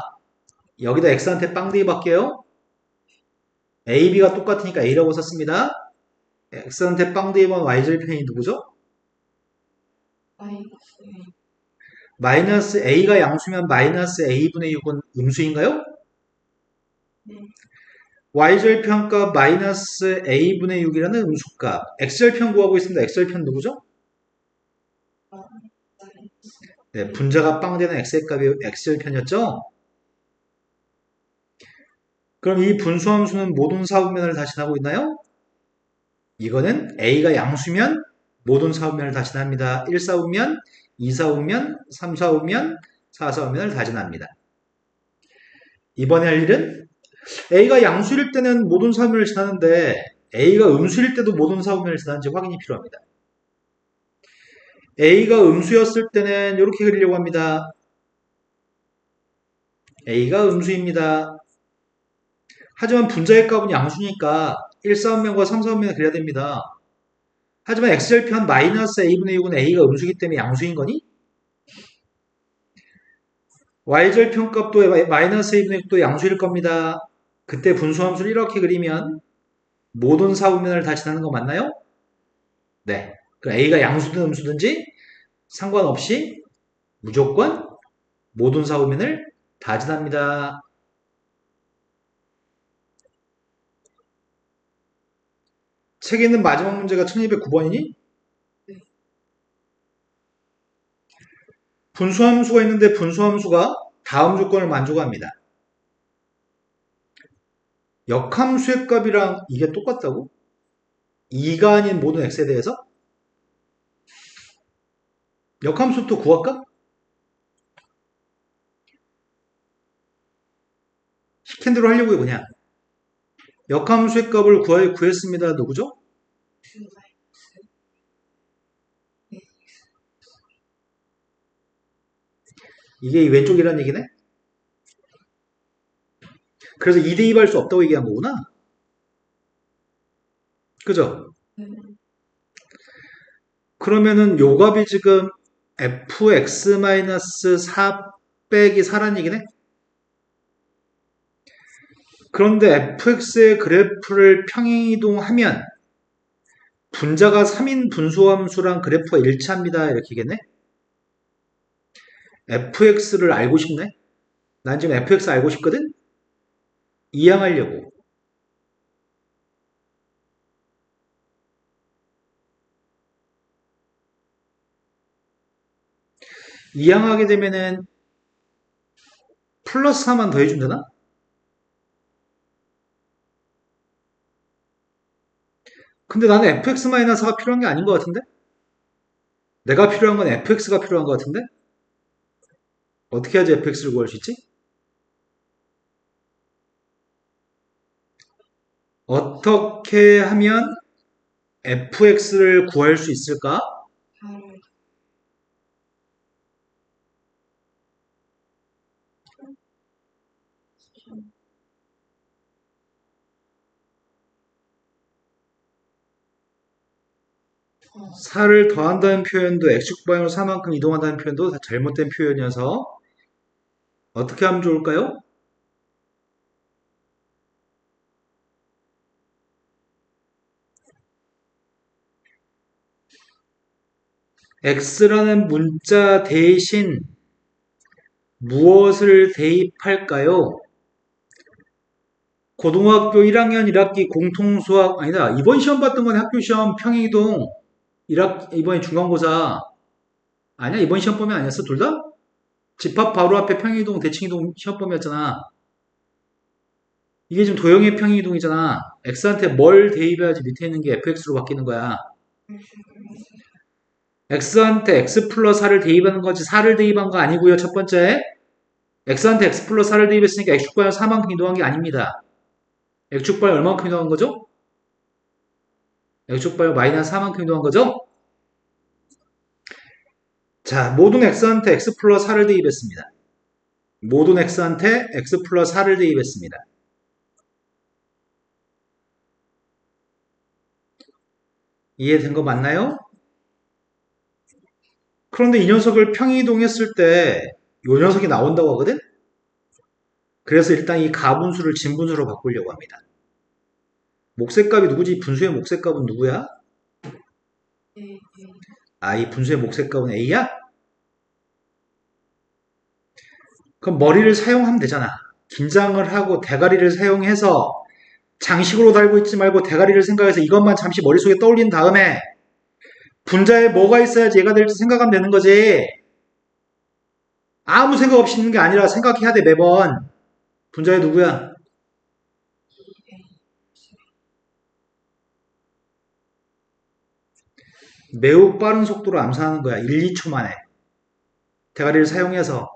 Speaker 1: 여기다 x한테 빵 대입할게요. a, b가 똑같으니까 a라고 썼습니다. x한테 빵 대입한 y절편이 누구죠?
Speaker 2: 마이너스 A.
Speaker 1: 마이너스 a가 양수면 마이너스 a분의 6은 음수인가요?
Speaker 2: 네.
Speaker 1: y절편값 마이너스 a분의 6이라는 음수값. x절편 구하고 있습니다. x절편 누구죠?
Speaker 2: 마이너스.
Speaker 1: 네, 분자가 빵 되는 x의 값이 x절편이었죠? 그럼 이 분수함수는 모든 사분면을 다신하고 있나요? 이거는 a가 양수면 모든 사분면을 다신합니다. 1사분면, 2사분면, 3사분면, 4사분면을 다진합니다. 이번에 할 일은 a가 양수일 때는 모든 사분면을 지나는데 a가 음수일 때도 모든 사분면을 지나는지 확인이 필요합니다. a가 음수였을 때는 이렇게 그리려고 합니다. a가 음수입니다. 하지만 분자의 값은 양수니까 1사분면과 3사분면을 그려야 됩니다. 하지만 x절편 마이너스 a분의 6은 a가 음수기 때문에 양수인 거니? y절편 값도 마이너스 a분의 6도 양수일 겁니다. 그때 분수함수를 이렇게 그리면 모든 사분면을 다 지나는 거 맞나요? 네. 그럼 a가 양수든 음수든지 상관없이 무조건 모든 사분면을 다 지납니다. 책에 있는 마지막 문제가 1209번이니?
Speaker 2: 네.
Speaker 1: 분수함수가 있는데 분수함수가 다음 조건을 만족합니다. 역함수의 값이랑 이게 똑같다고? 2가 아닌 모든 x에 대해서? 역함수 또 구할까? 시킨 대로 하려고요, 그냥. 역함수의 값을 구했습니다. 누구죠? 이게 왼쪽이라는 얘기네? 그래서 2 대입할 수 없다고 얘기한 거구나? 그죠?
Speaker 2: 네.
Speaker 1: 그러면은 요 값이 지금 fx-4 빼기 4란 얘기네? 그런데 fx의 그래프를 평행이동하면 분자가 3인 분수함수랑 그래프가 일치합니다. 이렇게겠네? fx를 알고 싶네? 난 지금 fx 알고 싶거든? 이항하려고. 이항하게 되면은 플러스 4만 더해준다나? 근데 나는 fx-4가 필요한 게 아닌 것 같은데? 내가 필요한 건 fx가 필요한 것 같은데? 어떻게 해야지 fx를 구할 수 있지? 어떻게 하면 fx를 구할 수 있을까?
Speaker 2: 4를
Speaker 1: 4를 더한다는 표현도 x축 방향으로 4만큼 이동한다는 표현도 다 잘못된 표현이어서 어떻게 하면 좋을까요? x라는 문자 대신 무엇을 대입할까요? 고등학교 1학년 1학기 공통수학 아니다. 이번 시험 봤던 건 학교 시험 평행이동 이번에 중간고사 아니야? 이번 시험 범위 아니었어? 둘 다? 집합 바로 앞에 평행이동 대칭이동 시험 범위였잖아. 이게 지금 도형의 평행이동이잖아. x한테 뭘 대입해야지 밑에 있는 게 fx로 바뀌는 거야. x한테 x 플러스 4를 대입하는 거지 4를 대입한 거 아니고요. 첫 번째 x한테 x 플러스 4를 대입했으니까 x축발 4만큼 이동한 게 아닙니다. x축발 얼마만큼 이동한 거죠? x축발 마이너스 4만큼 이동한 거죠? 자, 모든 x한테 x 플러스 4를 대입했습니다. 모든 x한테 x 플러스 4를 대입했습니다. 이해된 거 맞나요? 그런데 이 녀석을 평이동했을 때 이 녀석이 나온다고 하거든? 그래서 일단 이 가분수를 진분수로 바꾸려고 합니다. 목색값이 누구지? 분수의 목색값은 누구야?
Speaker 2: A,
Speaker 1: 아, 이 분수의 목색값은 A야? 그럼 머리를 사용하면 되잖아. 긴장을 하고 대가리를 사용해서 장식으로 달고 있지 말고 대가리를 생각해서 이것만 잠시 머릿속에 떠올린 다음에 분자에 뭐가 있어야지 얘가 될지 생각하면 되는 거지. 아무 생각 없이 있는 게 아니라 생각해야 돼, 매번. 분자에 누구야? 매우 빠른 속도로 암산하는 거야. 1, 2초 만에. 대가리를 사용해서.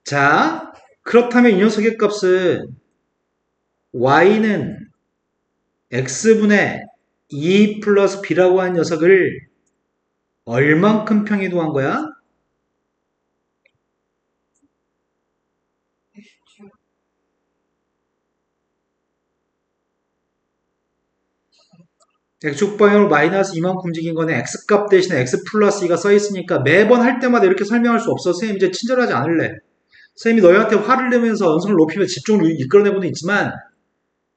Speaker 1: 자, 그렇다면 이 녀석의 값은 y는 x분의 2 플러스 b라고 하는 녀석을 얼만큼 평이동한 거야?
Speaker 2: X축,
Speaker 1: x축 방향으로 마이너스 이만큼 움직인 거는 x값 대신에 x 플러스 2가 써 있으니까 매번 할 때마다 이렇게 설명할 수 없어. 선생님 이제 친절하지 않을래. 선생님이 너희한테 화를 내면서 연습을 높이며 집중을 이끌어내고는 있지만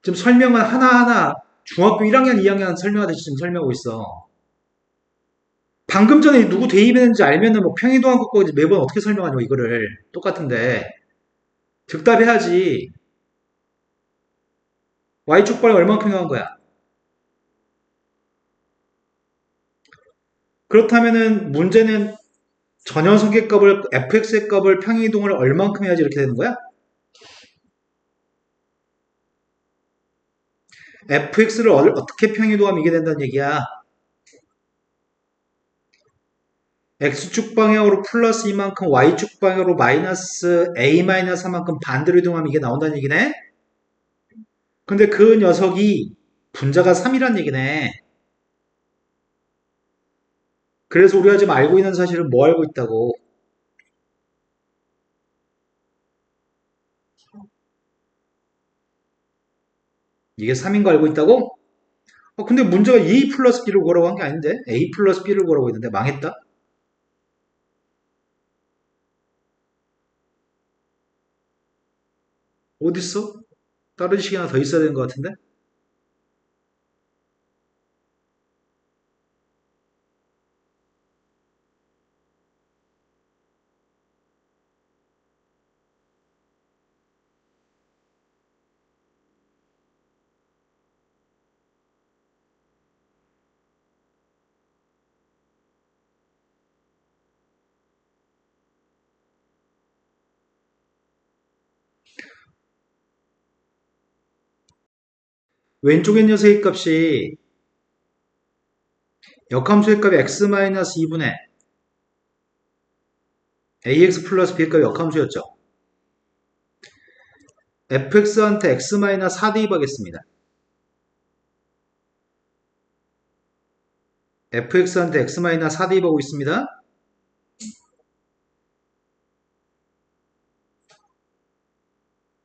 Speaker 1: 지금 설명은 하나하나 중학교 1학년, 2학년 설명하듯이 지금 설명하고 있어. 방금 전에 누구 대입했는지 알면은 뭐 평이동한 것까지 매번 어떻게 설명하냐고 이거를. 똑같은데. 즉답해야지. y축 방향 얼마큼 평이동한 거야? 그렇다면은 문제는 저 녀석의 값을 fx의 값을 평이동을 얼만큼 해야지 이렇게 되는 거야? fx를 어떻게 평이동하면 이게 된다는 얘기야. x축 방향으로 플러스 이만큼 y축 방향으로 마이너스 a-3만큼 반대로 이동하면 이게 나온다는 얘기네. 근데 그 녀석이 분자가 3이란 얘기네. 그래서 우리가 지금 알고 있는 사실은 뭐 알고 있다고? 이게 3인 거 알고 있다고? 근데 문제가 A 플러스 B를 구하라고 한 게 아닌데? A 플러스 B를 구하라고 했는데 망했다? 어딨어? 다른 식이 하나 더 있어야 되는 것 같은데? 왼쪽에 녀석의 값이 역함수의 값이 x-2분의 ax 플러스 b의 값이 역함수였죠. fx한테 x-4 대입하겠습니다. fx한테 x-4 대입하고 있습니다.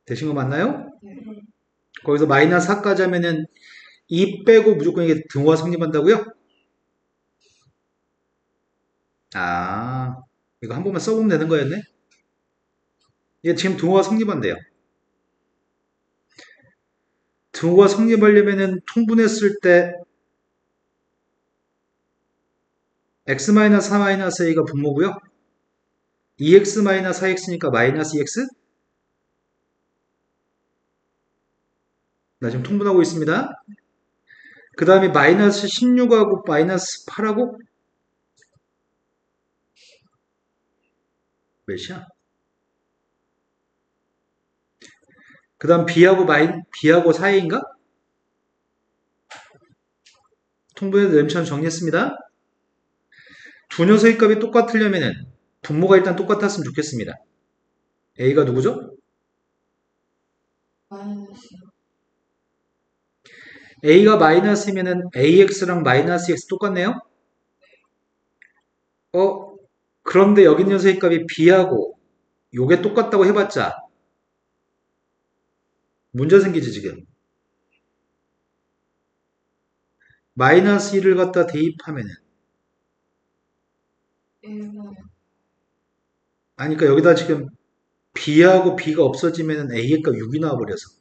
Speaker 1: 되신 거 맞나요?
Speaker 2: 네,
Speaker 1: 거기서 마이너스 4까지 하면은 2 빼고 무조건 이게 등호가 성립한다고요? 아, 이거 한 번만 써보면 되는 거였네? 이게 지금 등호가 성립한대요. 등호가 성립하려면은 통분했을 때 x-4-a가 분모고요. 2x-4x니까 마이너스 2x? 나 지금 통분하고 있습니다. 그 다음에 마이너스 16하고 마이너스 8하고 몇이야? 그 다음 b하고 4a인가? 통분해서 램처럼 정리했습니다. 두 녀석의 값이 똑같으려면은 분모가 일단 똑같았으면 좋겠습니다. a가 누구죠?
Speaker 2: 마이너스,
Speaker 1: a가 마이너스면은 ax랑 마이너스 x 똑같네요? 그런데 여기 녀석의 값이 b하고 요게 똑같다고 해봤자 문제 생기지 지금. 마이너스 1을 갖다 대입하면은
Speaker 2: A가
Speaker 1: 아니 그러니까 여기다 지금 b하고 b가 없어지면은 a의 값 6이 나와버려서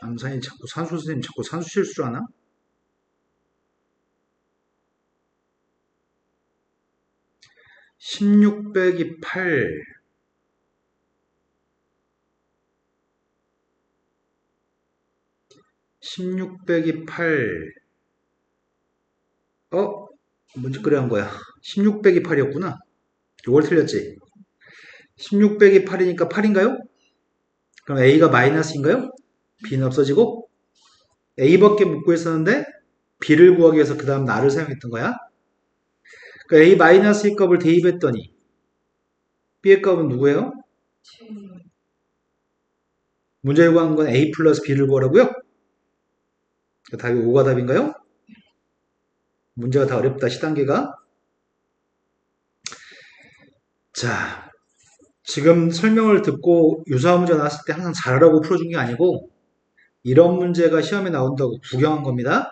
Speaker 1: 암산이 자꾸 산수 선생님 자꾸 산수 실수하나? 16 빼기 8. 16 빼기 8. 뭔 짓거리 한 거야? 16 빼기 8이었구나. 이걸 틀렸지? 16 빼기 8이니까 8인가요? 그럼 A가 마이너스인가요? B는 없어지고 A밖에 못 구했었는데 B를 구하기 위해서 그 다음 나를 사용했던 거야. 그러니까 A 마이너스의 값을 대입했더니 B의 값은 누구예요?
Speaker 2: 7.
Speaker 1: 문제에 구한 건 A 플러스 B를 구하라고요? 답이 5가 답인가요? 문제가 다 어렵다, 시단계가. 자, 지금 설명을 듣고 유사한 문제 나왔을 때 항상 잘하라고 풀어준 게 아니고 이런 문제가 시험에 나온다고 구경한 겁니다.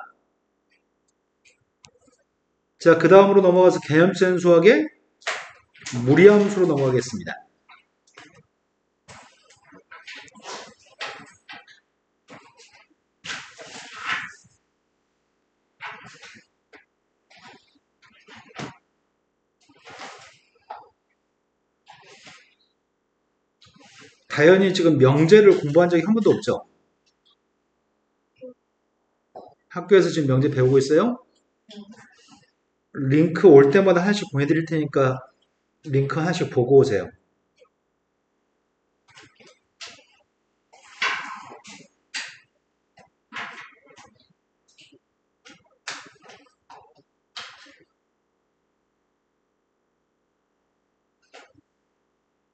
Speaker 1: 자, 그 다음으로 넘어가서 개념적인 수학의 무리함수로 넘어가겠습니다. 다현이 지금 명제를 공부한 적이 한 번도 없죠? 학교에서 지금 명제 배우고 있어요? 링크 올 때마다 하나씩 보내드릴 테니까 링크 하나씩 보고 오세요.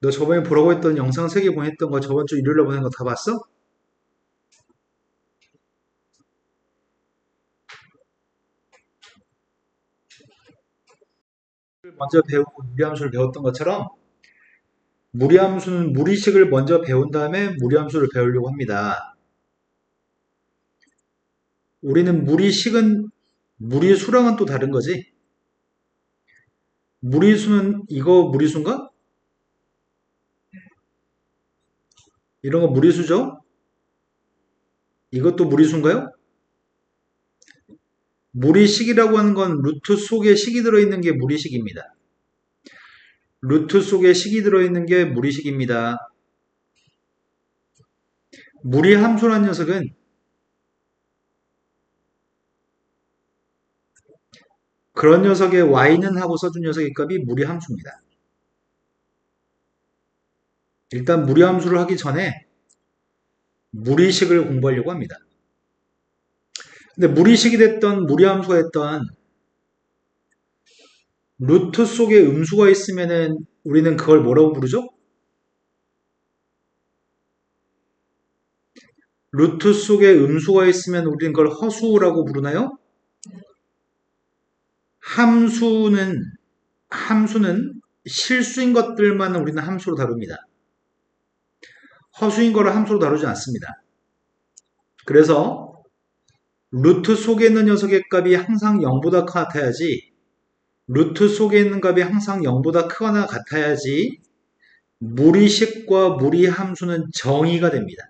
Speaker 1: 너 저번에 보라고 했던 영상 3개 보냈던 거 저번 주 일요일에 보낸 거 다 봤어? 먼저 배우고 무리함수를 배웠던 것처럼 무리함수는 무리식을 먼저 배운 다음에 무리함수를 배우려고 합니다. 우리는 무리식은 무리수랑은 또 다른 거지. 무리수는 이거 무리수인가? 이런 거 무리수죠? 이것도 무리수인가요? 무리식이라고 하는 건 루트 속에 식이 들어있는 게 무리식입니다. 루트 속에 식이 들어있는 게 무리식입니다. 무리함수라는 녀석은 그런 녀석의 y는 하고 써준 녀석의 값이 무리함수입니다. 일단 무리함수를 하기 전에 무리식을 공부하려고 합니다. 근데 무리식이 됐던 무리함수가 됐던 루트 속에 음수가 있으면은 우리는 그걸 뭐라고 부르죠? 루트 속에 음수가 있으면 우리는 그걸 허수라고 부르나요? 함수는 실수인 것들만 우리는 함수로 다룹니다. 허수인 거를 함수로 다루지 않습니다. 그래서 루트 속에 있는 녀석의 값이 항상 0보다 같아야지, 루트 속에 있는 값이 항상 0보다 크거나 같아야지 무리식과 무리함수는 정의가 됩니다.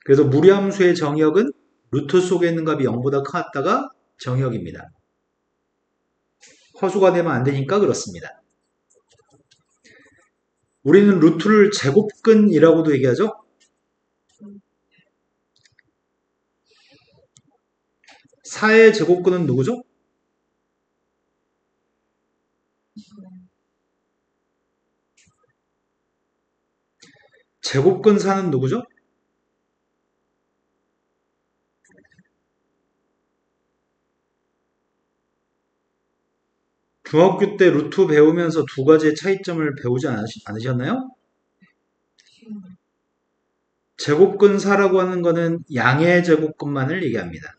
Speaker 1: 그래서 무리함수의 정의역은 루트 속에 있는 값이 0보다 같다가 정의역입니다. 허수가 되면 안 되니까 그렇습니다. 우리는 루트를 제곱근이라고도 얘기하죠. 4의 제곱근은 누구죠? 제곱근 4는 누구죠? 중학교 때 루트 배우면서 두 가지의 차이점을 배우지 않으셨나요? 제곱근 4라고 하는 것은 양의 제곱근만을 얘기합니다.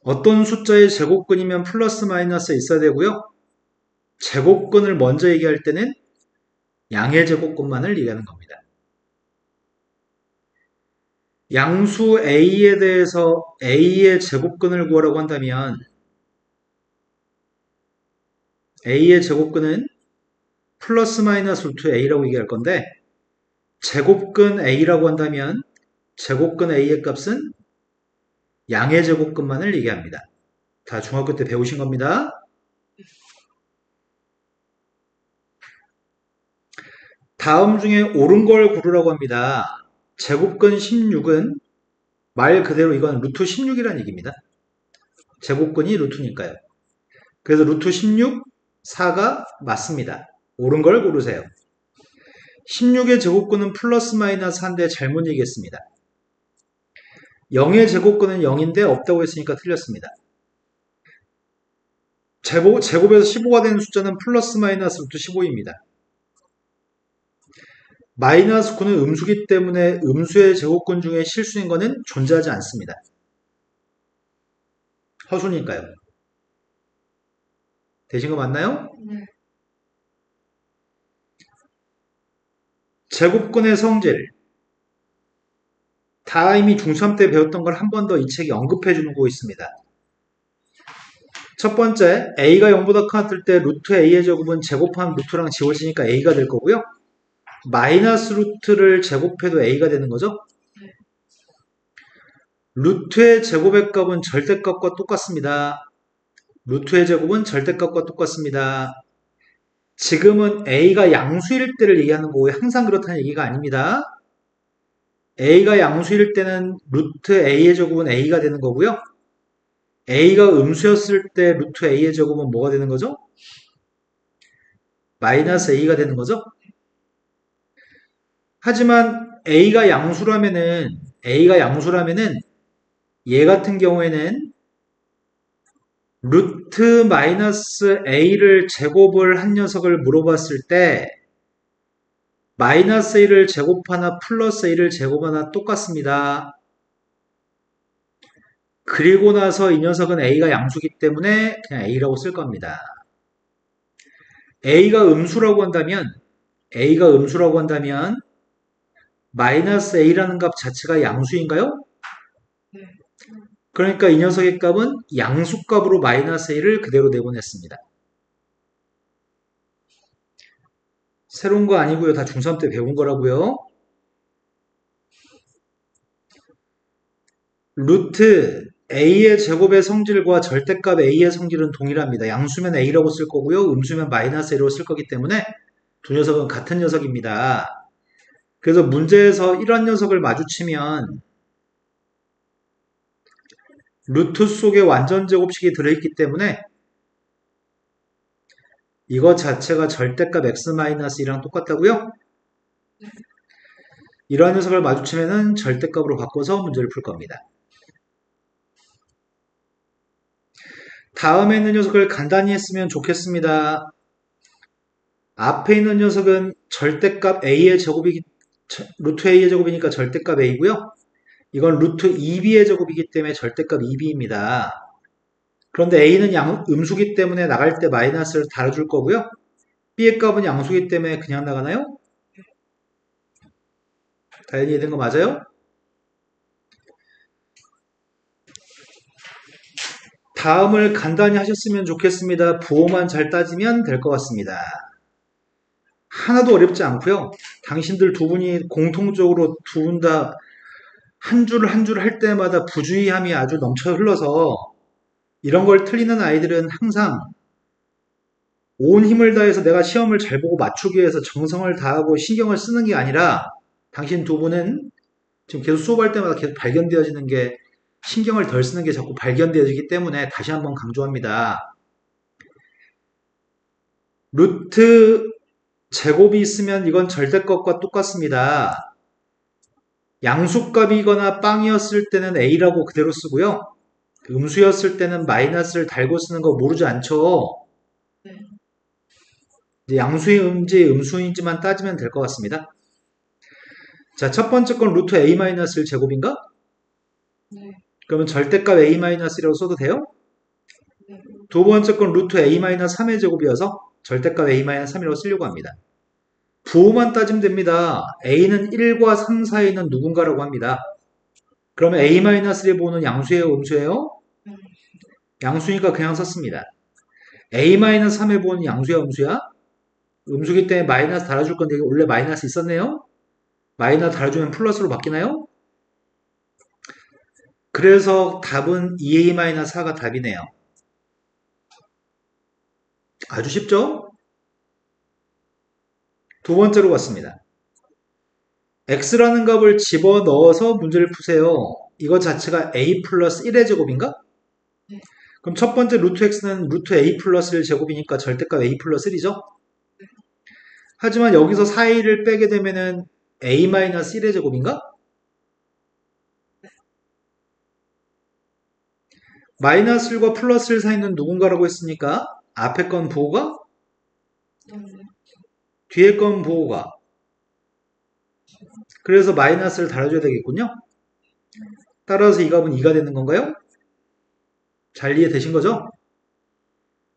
Speaker 1: 어떤 숫자의 제곱근이면 플러스 마이너스 있어야 되고요. 제곱근을 먼저 얘기할 때는 양의 제곱근만을 얘기하는 겁니다. 양수 A에 대해서 A의 제곱근을 구하라고 한다면 A의 제곱근은 플러스 마이너스 루트 A라고 얘기할 건데 제곱근 A라고 한다면 제곱근 A의 값은 양의 제곱근만을 얘기합니다. 다 중학교 때 배우신 겁니다. 다음 중에 옳은 걸 고르라고 합니다. 제곱근 16은 말 그대로 이건 루트 16이라는 얘기입니다. 제곱근이 루트니까요. 그래서 루트 16, 4가 맞습니다. 옳은 걸 고르세요. 16의 제곱근은 플러스 마이너스 1인데 잘못 얘기했습니다. 0의 제곱근은 0인데 없다고 했으니까 틀렸습니다. 제곱에서 15가 되는 숫자는 플러스 마이너스 루트 15입니다. 마이너스 9는 음수기 때문에 음수의 제곱근 중에 실수인 것은 존재하지 않습니다. 허수니까요. 되신 거 맞나요?
Speaker 2: 네.
Speaker 1: 제곱근의 성질. 다 이미 중3 때 배웠던 걸 한 번 더 이 책이 언급해 주는 거 있습니다. 첫 번째, a가 0보다 커질 때 루트 a의 제곱은 제곱한 루트랑 지워지니까 a가 될 거고요. 마이너스 루트를 제곱해도 a가 되는 거죠. 루트의 제곱의 값은 절대값과 똑같습니다. 루트의 제곱은 절대값과 똑같습니다. 지금은 a가 양수일 때를 얘기하는 거고요. 항상 그렇다는 얘기가 아닙니다. a가 양수일 때는 루트 a의 제곱은 a가 되는 거고요. a가 음수였을 때 루트 a의 제곱은 뭐가 되는 거죠? 마이너스 a가 되는 거죠? 하지만 a가 양수라면은 얘 같은 경우에는 루트 마이너스 a를 제곱을 한 녀석을 물어봤을 때 마이너스 a를 제곱하나 플러스 a를 제곱하나 똑같습니다. 그리고 나서 이 녀석은 a가 양수기 때문에 그냥 a라고 쓸 겁니다. a가 음수라고 한다면 마이너스 a라는 값 자체가 양수인가요?
Speaker 2: 네.
Speaker 1: 그러니까 이 녀석의 값은 양수값으로 마이너스 a를 그대로 내보냈습니다. 새로운 거 아니고요. 다 중3 때 배운 거라고요. 루트 a의 제곱의 성질과 절대값 a의 성질은 동일합니다. 양수면 a라고 쓸 거고요. 음수면 마이너스 a라고 쓸 거기 때문에 두 녀석은 같은 녀석입니다. 그래서 문제에서 이런 녀석을 마주치면 루트 속에 완전 제곱식이 들어있기 때문에 이것 자체가 절대값 x-1이랑 똑같다고요? 이러한 녀석을 마주치면 절대값으로 바꿔서 문제를 풀 겁니다. 다음에 있는 녀석을 간단히 했으면 좋겠습니다. 앞에 있는 녀석은 절대값 a의 제곱이기 루트 a의 제곱이니까 절대값 a고요. 이건 루트 2b의 제곱이기 때문에 절대값 2b입니다. 그런데 a는 음수기 때문에 나갈 때 마이너스를 달아줄 거고요. b의 값은 양수기 때문에 그냥 나가나요? 당연히 이해된 거 맞아요? 다음을 간단히 하셨으면 좋겠습니다. 부호만 잘 따지면 될 것 같습니다. 하나도 어렵지 않고요. 당신들 두 분이 공통적으로 두 분 다 한 줄 한 줄 할 때마다 부주의함이 아주 넘쳐 흘러서 이런 걸 틀리는 아이들은 항상 온 힘을 다해서 내가 시험을 잘 보고 맞추기 위해서 정성을 다하고 신경을 쓰는 게 아니라 당신 두 분은 지금 계속 수업할 때마다 계속 발견되어지는 게 신경을 덜 쓰는 게 자꾸 발견되어지기 때문에 다시 한번 강조합니다. 루트 제곱이 있으면 이건 절대값과 똑같습니다. 양수값이거나 빵이었을 때는 a라고 그대로 쓰고요. 음수였을 때는 마이너스를 달고 쓰는 거 모르지 않죠?
Speaker 2: 네.
Speaker 1: 이제 양수인지 음수인지만 따지면 될 것 같습니다. 자, 첫 번째 건 루트 a-를 제곱인가?
Speaker 2: 네.
Speaker 1: 그러면 절대값 a-이라고 써도 돼요?
Speaker 2: 네.
Speaker 1: 두 번째 건 루트 a-3의 제곱이어서 절대값 a-3이라고 쓰려고 합니다. 부호만 따지면 됩니다. a는 1과 3 사이에 있는 누군가라고 합니다. 그러면 a-3의 부호는 양수예요, 음수예요?
Speaker 2: 네.
Speaker 1: 양수니까 그냥 썼습니다. a-3의 부호는 양수야, 음수야? 음수기 때문에 마이너스 달아줄 건데 원래 마이너스 있었네요? 마이너스 달아주면 플러스로 바뀌나요? 그래서 답은 2a-4가 답이네요. 아주 쉽죠? 두 번째로 갔습니다. x라는 값을 집어넣어서 문제를 푸세요. 이거 자체가 a 플러스 1의 제곱인가?
Speaker 2: 네.
Speaker 1: 그럼 첫 번째 루트 x는 루트 a 플러스 1 제곱이니까 절대값 a 플러스 1이죠? 하지만 여기서 4a를 빼게 되면은 a 마이너스 1의 제곱인가? 마이너스 1과 플러스 1 사이는 누군가라고 했으니까 앞에 건 부호가,
Speaker 2: 네.
Speaker 1: 뒤에 건 부호가. 그래서 마이너스를 달아줘야 되겠군요. 따라서 이 값은 2가 되는 건가요? 잘 이해되신 거죠?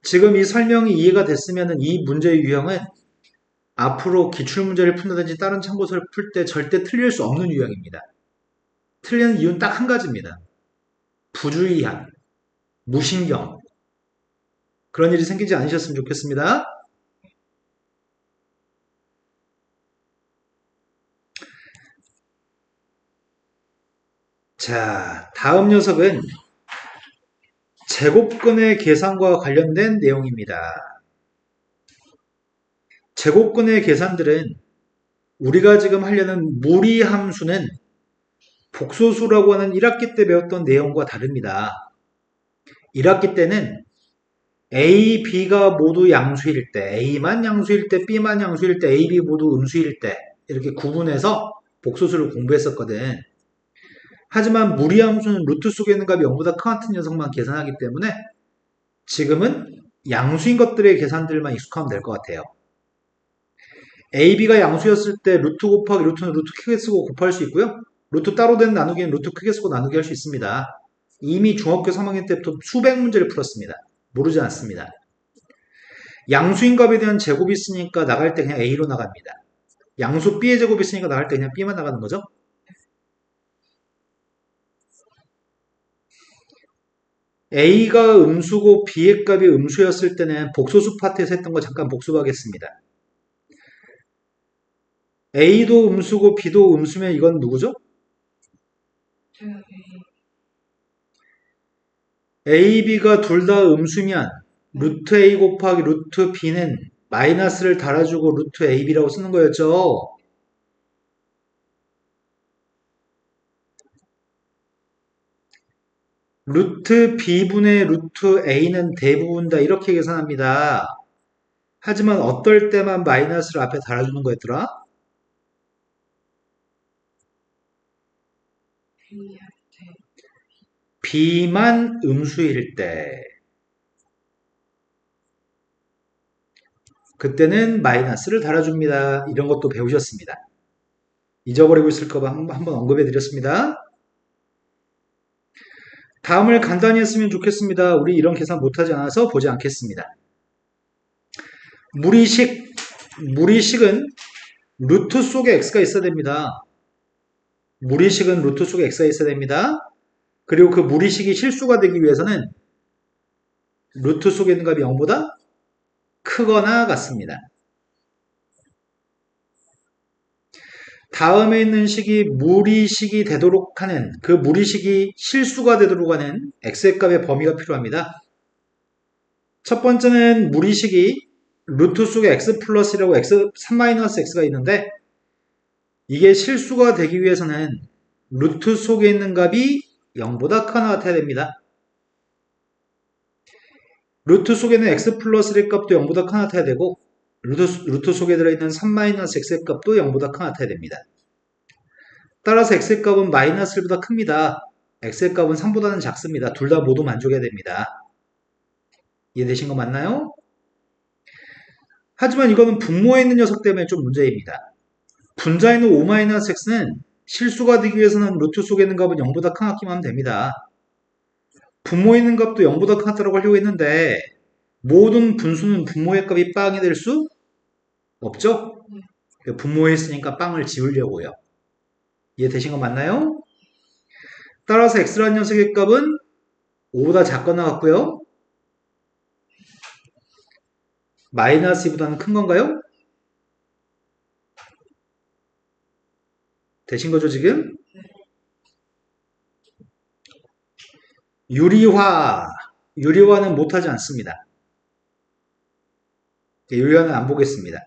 Speaker 1: 지금 이 설명이 이해가 됐으면 이 문제의 유형은 앞으로 기출문제를 푼다든지 다른 참고서를 풀 때 절대 틀릴 수 없는 유형입니다. 틀리는 이유는 딱 한 가지입니다. 부주의한, 무신경. 그런 일이 생기지 않으셨으면 좋겠습니다. 자, 다음 녀석은 제곱근의 계산과 관련된 내용입니다. 제곱근의 계산들은 우리가 지금 하려는 무리함수는 복소수라고 하는 1학기 때 배웠던 내용과 다릅니다. 1학기 때는 A, B가 모두 양수일 때, A만 양수일 때, B만 양수일 때, A, B 모두 음수일 때 이렇게 구분해서 복소수를 공부했었거든. 하지만 무리함수는 루트 속에 있는 값이 0보다 큰 같은 녀석만 계산하기 때문에 지금은 양수인 것들의 계산들만 익숙하면 될 것 같아요. A, B가 양수였을 때 루트 곱하기 루트는 루트 크게 쓰고 곱할 수 있고요. 루트 따로 된 나누기는 루트 크게 쓰고 나누기 할 수 있습니다. 이미 중학교 3학년 때부터 수백 문제를 풀었습니다. 모르지 않습니다. 양수인 값에 대한 제곱이 있으니까 나갈 때 그냥 A로 나갑니다. 양수 B의 제곱이 있으니까 나갈 때 그냥 B만 나가는 거죠. A가 음수고 B의 값이 음수였을 때는 복소수 파트에서 했던 거 잠깐 복습하겠습니다. A도 음수고 B도 음수면 이건 누구죠?
Speaker 2: 제가
Speaker 1: A, B가 둘 다 음수면 루트 A 곱하기 루트 B는 마이너스를 달아주고 루트 AB라고 쓰는 거였죠. 루트 B분의 루트 A는 대부분 다 이렇게 계산합니다. 하지만 어떨 때만 마이너스를 앞에 달아주는 거였더라?
Speaker 2: B한테
Speaker 1: B만 음수일 때 그때는 마이너스를 달아줍니다. 이런 것도 배우셨습니다. 잊어버리고 있을까봐 한번 언급해 드렸습니다. 다음을 간단히 했으면 좋겠습니다. 우리 이런 계산 못하지 않아서 보지 않겠습니다. 무리식은 루트 속에 x가 있어야 됩니다. 무리식은 루트 속에 x가 있어야 됩니다. 그리고 그 무리식이 실수가 되기 위해서는 루트 속에 있는 값이 0보다 크거나 같습니다. 다음에 있는 식이 무리식이 되도록 하는 그 무리식이 실수가 되도록 하는 x의 값의 범위가 필요합니다. 첫 번째는 무리식이 루트 속에 x 플러스라고 x 3-x가 있는데 이게 실수가 되기 위해서는 루트 속에 있는 값이 0보다 크거나 같아야 됩니다. 루트 속에는 x 플러스의 값도 0보다 크거나 같아야 되고 루트 속에 들어있는 3-x의 값도 0보다 크거나 같아야 됩니다. 따라서 x의 값은 마이너스 1보다 큽니다. x의 값은 3보다는 작습니다. 둘 다 모두 만족해야 됩니다. 이해되신 거 맞나요? 하지만 이거는 분모에 있는 녀석 때문에 좀 문제입니다. 분자에 있는 5-x는 실수가 되기 위해서는 루트 속에 있는 값은 0보다 큰 값기만 하면 됩니다. 분모에 있는 값도 0보다 큰 값이라고 하려고 했는데 모든 분수는 분모의 값이 빵이 될 수 없죠? 분모에 있으니까 빵을 지우려고요. 이해되신 거 맞나요? 따라서 x라는 녀석의 값은 5보다 작거나 같고요. 마이너스 2보다는 큰 건가요? 되신 거죠, 지금? 유리화. 유리화는 못하지 않습니다. 유리화는 안 보겠습니다.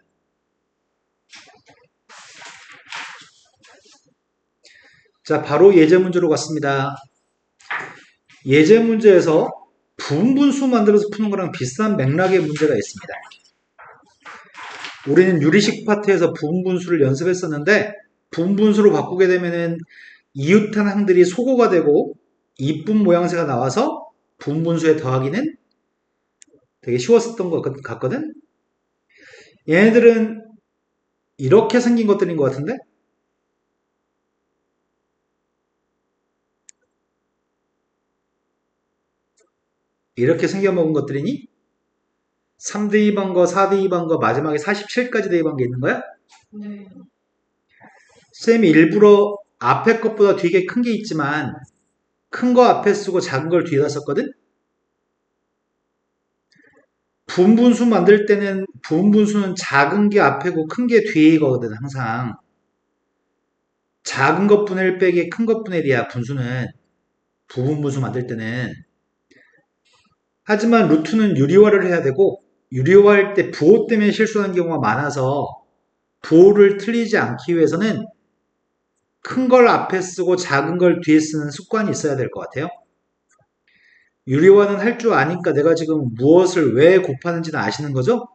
Speaker 1: 자, 바로 예제 문제로 갔습니다. 예제 문제에서 부분분수 만들어서 푸는 거랑 비슷한 맥락의 문제가 있습니다. 우리는 유리식 파트에서 부분분수를 연습했었는데 부분분수로 바꾸게 되면은 이웃한 항들이 소거가 되고 이쁜 모양새가 나와서 부분분수에 더하기는 되게 쉬웠었던 것 같거든? 얘네들은 이렇게 생긴 것들인 것 같은데? 이렇게 생겨먹은 것들이니? 3 대입한 거, 4 대입한 거, 마지막에 47까지 대입한 게 있는 거야?
Speaker 2: 네.
Speaker 1: 쌤이 일부러 앞에 것보다 뒤에 큰 게 있지만 큰 거 앞에 쓰고 작은 걸 뒤에다 썼거든? 부분분수 만들 때는 부분분수는 작은 게 앞에고 큰 게 뒤에거든 항상. 작은 것분의 1 빼기 큰 것분의 1이야 분수는. 부분분수 만들 때는. 하지만 루트는 유리화를 해야 되고 유리화할 때 부호 때문에 실수하는 경우가 많아서 부호를 틀리지 않기 위해서는 큰 걸 앞에 쓰고 작은 걸 뒤에 쓰는 습관이 있어야 될 것 같아요. 유리화는 할 줄 아니까 내가 지금 무엇을 왜 곱하는지는 아시는 거죠?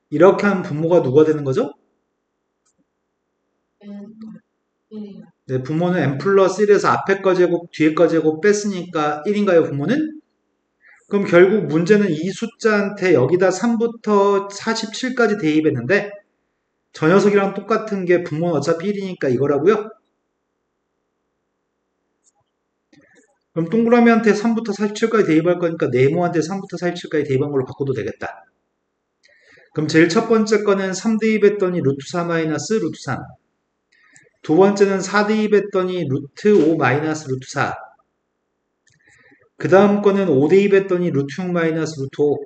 Speaker 1: 이렇게 하면 분모가 누가 되는 거죠?
Speaker 2: N, 1이요.
Speaker 1: 네, 분모는 n 플러스 1에서 앞에 거 제곱, 뒤에 거 제곱 뺐으니까 1인가요, 분모는? 그럼 결국 문제는 이 숫자한테 여기다 3부터 47까지 대입했는데 저 녀석이랑 똑같은 게 분모는 어차피 1이니까 이거라고요? 그럼 동그라미한테 3부터 47까지 대입할 거니까 네모한테 3부터 47까지 대입한 걸로 바꿔도 되겠다. 그럼 제일 첫 번째 거는 3 대입했더니 루트 4 마이너스 루트 3. 두 번째는 4 대입했더니 루트 5 마이너스 루트 4. 그 다음 거는 5 대입했더니 루트 6 마이너스 루트 5.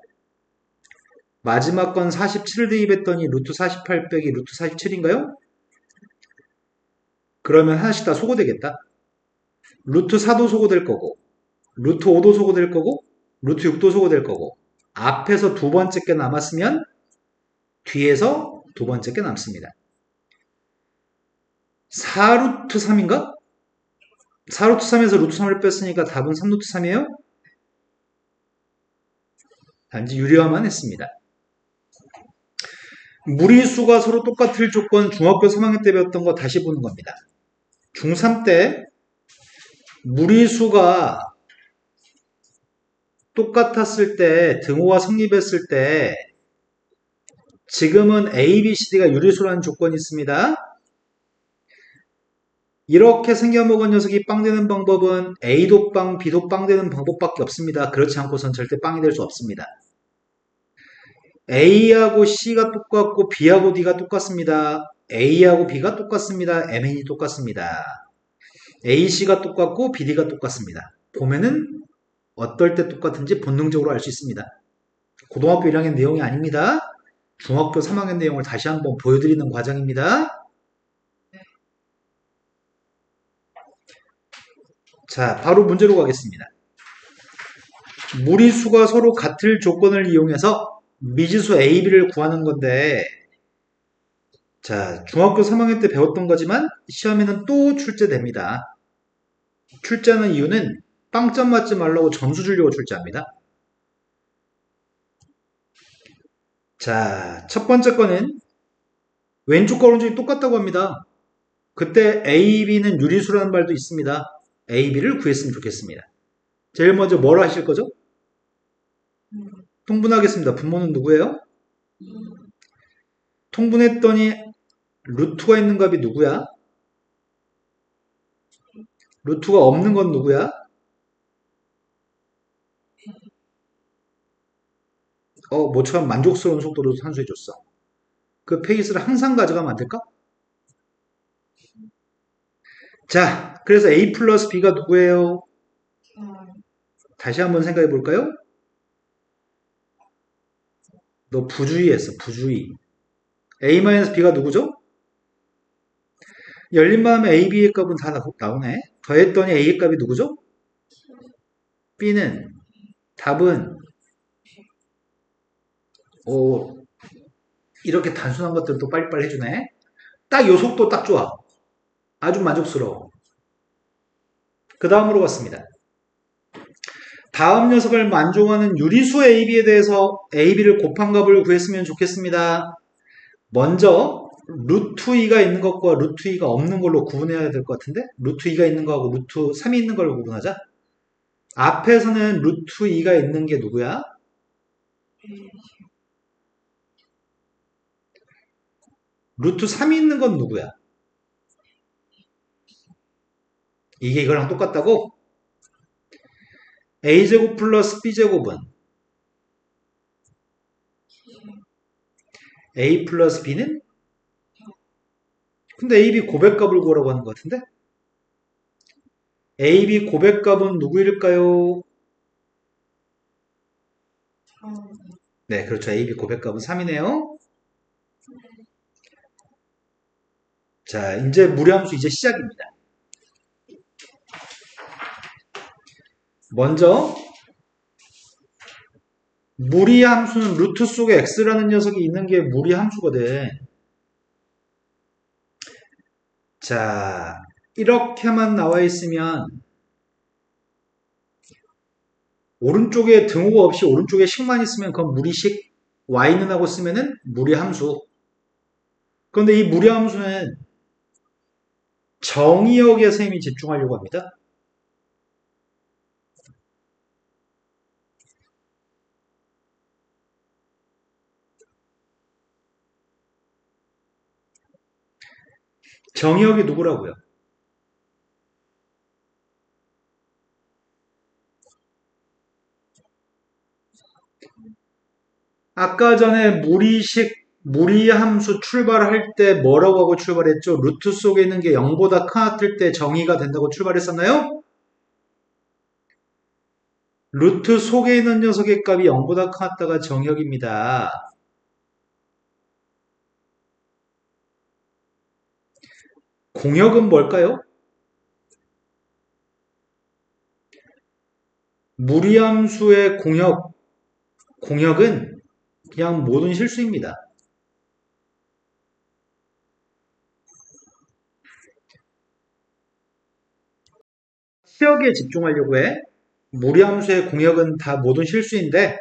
Speaker 1: 마지막 건 47 대입했더니 루트 48 빼기 루트 47인가요? 그러면 하나씩 다 소거되겠다. 루트 4도 소거될 거고 루트 5도 소거될 거고 루트 6도 소거될 거고 앞에서 두 번째 게 남았으면 뒤에서 두 번째 게 남습니다. 4루트 3인가? 4루트 3에서 루트 3을 뺐으니까 답은 3루트 3이에요? 단지 유리화만 했습니다. 무리수가 서로 똑같을 조건 중학교 3학년 때 배웠던 거 다시 보는 겁니다. 중3 때 무리수가 똑같았을 때 등호가 성립했을 때 지금은 A, B, C, D가 유리수라는 조건이 있습니다. 이렇게 생겨먹은 녀석이 빵 되는 방법은 A도 빵, B도 빵 되는 방법밖에 없습니다. 그렇지 않고선 절대 빵이 될 수 없습니다. A하고 C가 똑같고 B하고 D가 똑같습니다. A하고 B가 똑같습니다. MN이 똑같습니다. A, C가 똑같고 B, D가 똑같습니다. 보면은 어떨 때 똑같은지 본능적으로 알 수 있습니다. 고등학교 1학년 내용이 아닙니다. 중학교 3학년 내용을 다시 한번 보여드리는 과정입니다. 자, 바로 문제로 가겠습니다. 무리수가 서로 같을 조건을 이용해서 미지수 A, B를 구하는 건데 자, 중학교 3학년 때 배웠던 거지만 시험에는 또 출제됩니다. 출제하는 이유는 빵점 맞지 말라고 점수 주려고 출제합니다. 자, 첫 번째 거는 왼쪽과 오른쪽이 똑같다고 합니다. 그때 A, B는 유리수라는 말도 있습니다. A, B를 구했으면 좋겠습니다. 제일 먼저 뭘 하실 거죠? 통분하겠습니다. 분모는 누구예요? 통분했더니 루트가 있는 값이 누구야? 루트가 없는 건 누구야? 모처럼 만족스러운 속도로 산수해줬어. 그 페이스를 항상 가져가면 안 될까? 자, 그래서 A 플러스 B가 누구예요? 다시 한번 생각해 볼까요? 너 부주의했어, 부주의. A 마이너스 B가 누구죠? 열린만 하면 A, B의 값은 다 나오네. 더했더니 A의 값이 누구죠? B는 답은 이렇게 단순한 것들을 또 빨리빨리 해주네. 딱 요 속도 딱 좋아. 아주 만족스러워. 그 다음으로 갔습니다. 다음 녀석을 만족하는 유리수 AB에 대해서 AB를 곱한 값을 구했으면 좋겠습니다. 먼저 루트 2가 있는 것과 루트 2가 없는 걸로 구분해야 될 것 같은데 루트 2가 있는 거하고 루트 3이 있는 걸로 구분하자. 앞에서는 루트 2가 있는 게 누구야? 루트 3이 있는 건 누구야? 이게 이거랑 똑같다고? a제곱 플러스 b제곱은 a 플러스 b는? 근데 ab 고백값을 구하라고 하는 것 같은데? ab 고백값은 누구일까요? 네, 그렇죠. ab 고백값은 3이네요. 자, 이제 무리함수 이제 시작입니다. 먼저 무리함수는 루트 속에 x라는 녀석이 있는 게 무리함수거든. 자, 이렇게만 나와 있으면 오른쪽에 등호가 없이 오른쪽에 식만 있으면 그건 무리식, y는 하고 쓰면은 무리함수. 그런데 이 무리함수는 정의역에 선생님이 집중하려고 합니다. 정의역이 누구라고요? 아까 전에 무리함수 출발할 때 뭐라고 하고 출발했죠? 루트 속에 있는 게 0보다 크나틀 때 정의가 된다고 출발했었나요? 루트 속에 있는 녀석의 값이 0보다 크다가 정의역입니다. 공역은 뭘까요? 무리함수의 공역은 그냥 모든 실수입니다. 치역에 집중하려고 해. 무리함수의 공역은 다 모든 실수인데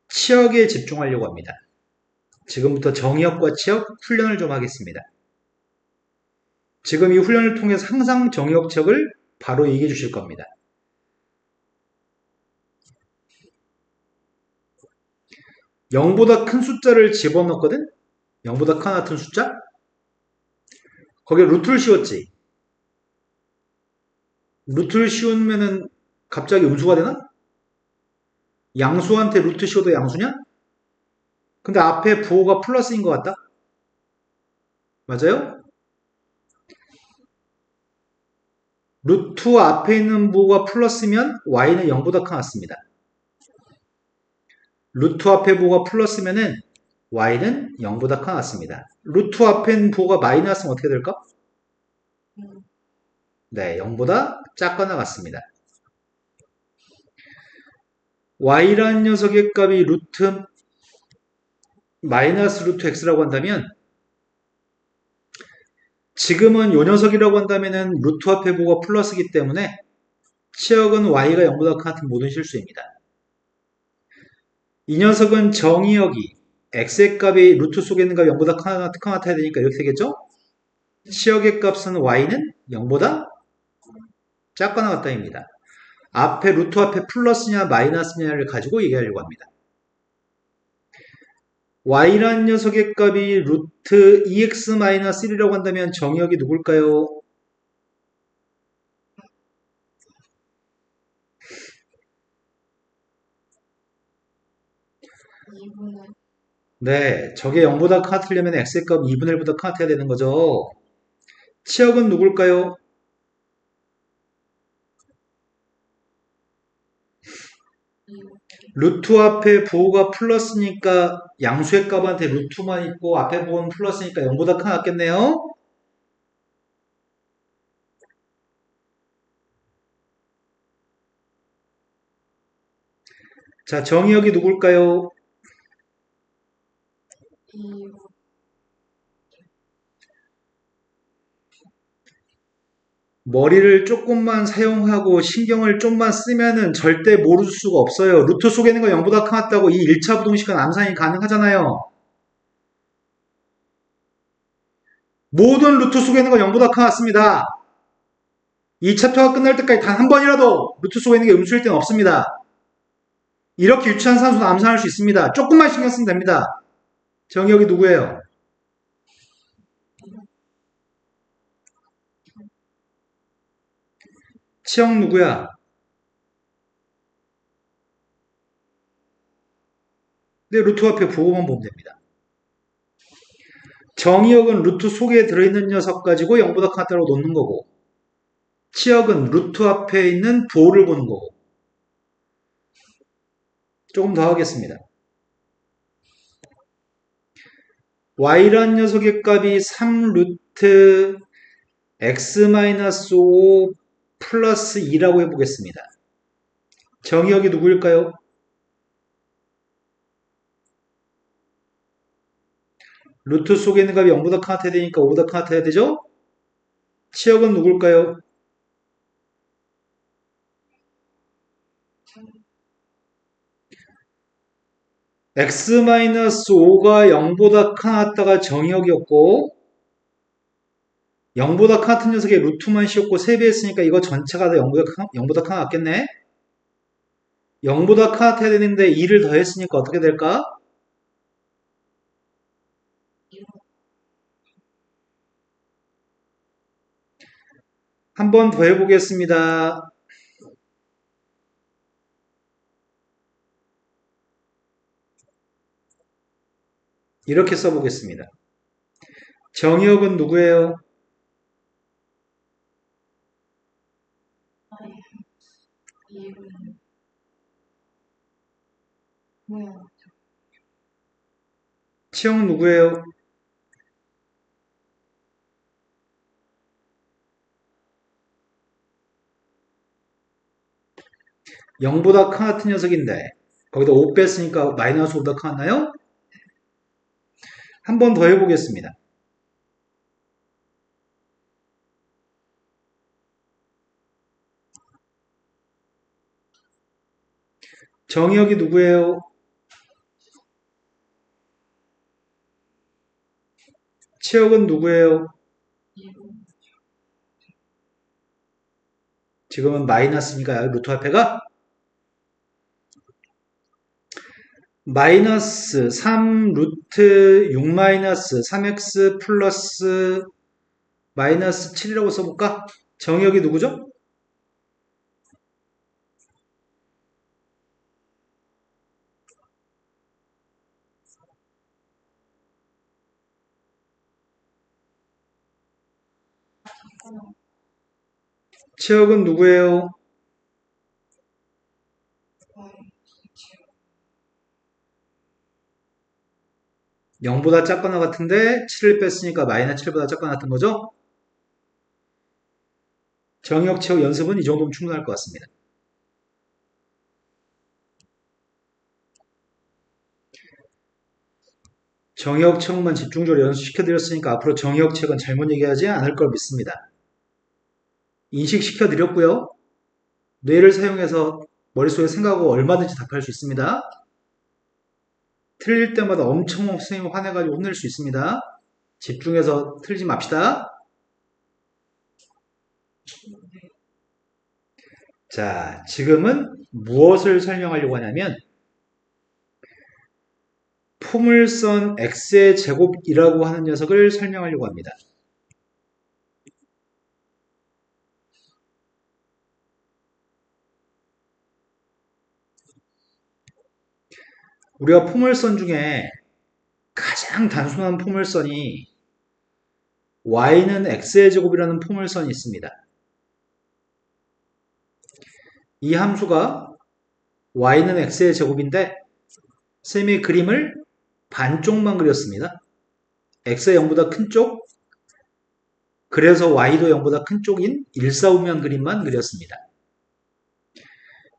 Speaker 1: 치역에 집중하려고 합니다. 지금부터 정의역과 치역 훈련을 좀 하겠습니다. 지금 이 훈련을 통해서 항상 정의역 치역을 바로 얘기해 주실 겁니다. 0보다 큰 숫자를 집어넣거든? 0보다 큰 같은 숫자? 거기에 루트를 씌웠지. 루트를 씌우면은 갑자기 음수가 되나? 양수한테 루트 씌워도 양수냐? 근데 앞에 부호가 플러스인 것 같다? 맞아요? 루트 앞에 있는 부호가 플러스면 y는 0보다 크겠습니다. 루트 앞에 부호가 플러스면은 y는 0보다 크겠습니다. 루트 앞에 있는 부호가 마이너스면 어떻게 될까? 네, 0보다 작거나 같습니다. y라는 녀석의 값이 마이너스 루트 x라고 한다면 지금은 요 녀석이라고 한다면은 루트 앞에 부호가 플러스이기 때문에 치역은 y가 0보다 큰 같은 모든 실수입니다. 이 녀석은 정의역이 x의 값이 루트 속에 있는 값이 0보다 큰 같아야 되니까 이렇게 되겠죠? 치역의 값은 y는 0보다 작거나 같다입니다. 앞에 루트 앞에 플러스냐 마이너스냐를 가지고 얘기하려고 합니다. y라는 녀석의 값이 루트 2x-1이라고 한다면 정의역이 누굴까요? 네, 저게 0보다 크다려면 x의 값 2분의 1보다 크다야 되는 거죠. 치역은 누굴까요? 루트 앞에 부호가 플러스니까 양수의 값한테 루트만 있고 앞에 부호는 플러스니까 0보다 크겠네요. 자, 정의역이 누굴까요?
Speaker 2: 이,
Speaker 1: 머리를 조금만 사용하고 신경을 좀만 쓰면은 절대 모를 수가 없어요. 루트 속에 있는 거 0보다 커졌다고 이 1차 부동식은 암산이 가능하잖아요. 모든 루트 속에 있는 거 0보다 커졌습니다. 이 챕터가 끝날 때까지 단 한 번이라도 루트 속에 있는 게 음수일 때는 없습니다. 이렇게 유치한 산수도 암산할 수 있습니다. 조금만 신경 쓰면 됩니다. 정의역이 누구예요? 치역 누구야? 네, 루트 앞에 보고만 보면 됩니다. 정의역은 루트 속에 들어있는 녀석 가지고 0보다 크다고 놓는 거고, 치역은 루트 앞에 있는 부호를 보는 거고. 조금 더 하겠습니다. y란 녀석의 값이 3루트 x-5 플러스 2라고 해보겠습니다. 정의역이 누구일까요? 루트 속에 있는 값이 0보다 커야 되니까 5보다 커야 되죠? 치역은 누굴까요? x-5가 0보다 커놨다가 정의역이었고 0보다 커같은 녀석의 루트만 씌웠고 3배 했으니까 이거 전체가 다 0보다 커놨겠네? 0보다 커야 되는데 2를 더했으니까 어떻게 될까? 한 번 더 해보겠습니다. 이렇게 써보겠습니다. 정의역은 누구예요?
Speaker 2: 이, 뭐야?
Speaker 1: 치역은 누구예요? (0) 보다 큰 같은 녀석인데 거기다 5 뺐으니까 마이너스 5보다 커났나요? 한 번 더 해보겠습니다. 정의역이 누구예요? 치역은 누구예요?
Speaker 2: 이,
Speaker 1: 지금은 마이너스니까 루트 앞에가 마이너스 3 루트 6 마이너스 3x 플러스 마이너스 7이라고 써볼까? 정의역이 누구죠? 치역은 누구예요?
Speaker 2: Y,
Speaker 1: 0보다 작거나 같은데 7을 뺐으니까 마이너스 7보다 작거나 같은 거죠? 정의역 치역 연습은 이 정도면 충분할 것 같습니다. 정의역 치역만 집중적으로 연습시켜드렸으니까 앞으로 정의역 치역은 잘못 얘기하지 않을 걸 믿습니다. 인식시켜드렸고요. 뇌를 사용해서 머릿속에 생각하고 얼마든지 답할 수 있습니다. 틀릴 때마다 엄청 선생님 화내가지고 혼낼 수 있습니다. 집중해서 틀리지 맙시다. 자, 지금은 무엇을 설명하려고 하냐면 포물선 x의 제곱이라고 하는 녀석을 설명하려고 합니다. 우리가 포물선 중에 가장 단순한 포물선이 y는 x의 제곱이라는 포물선이 있습니다. 이 함수가 y는 x의 제곱인데 쌤이 그림을 반쪽만 그렸습니다. x가 0보다 큰 쪽, 그래서 y도 0보다 큰 쪽인 일사분면 그림만 그렸습니다.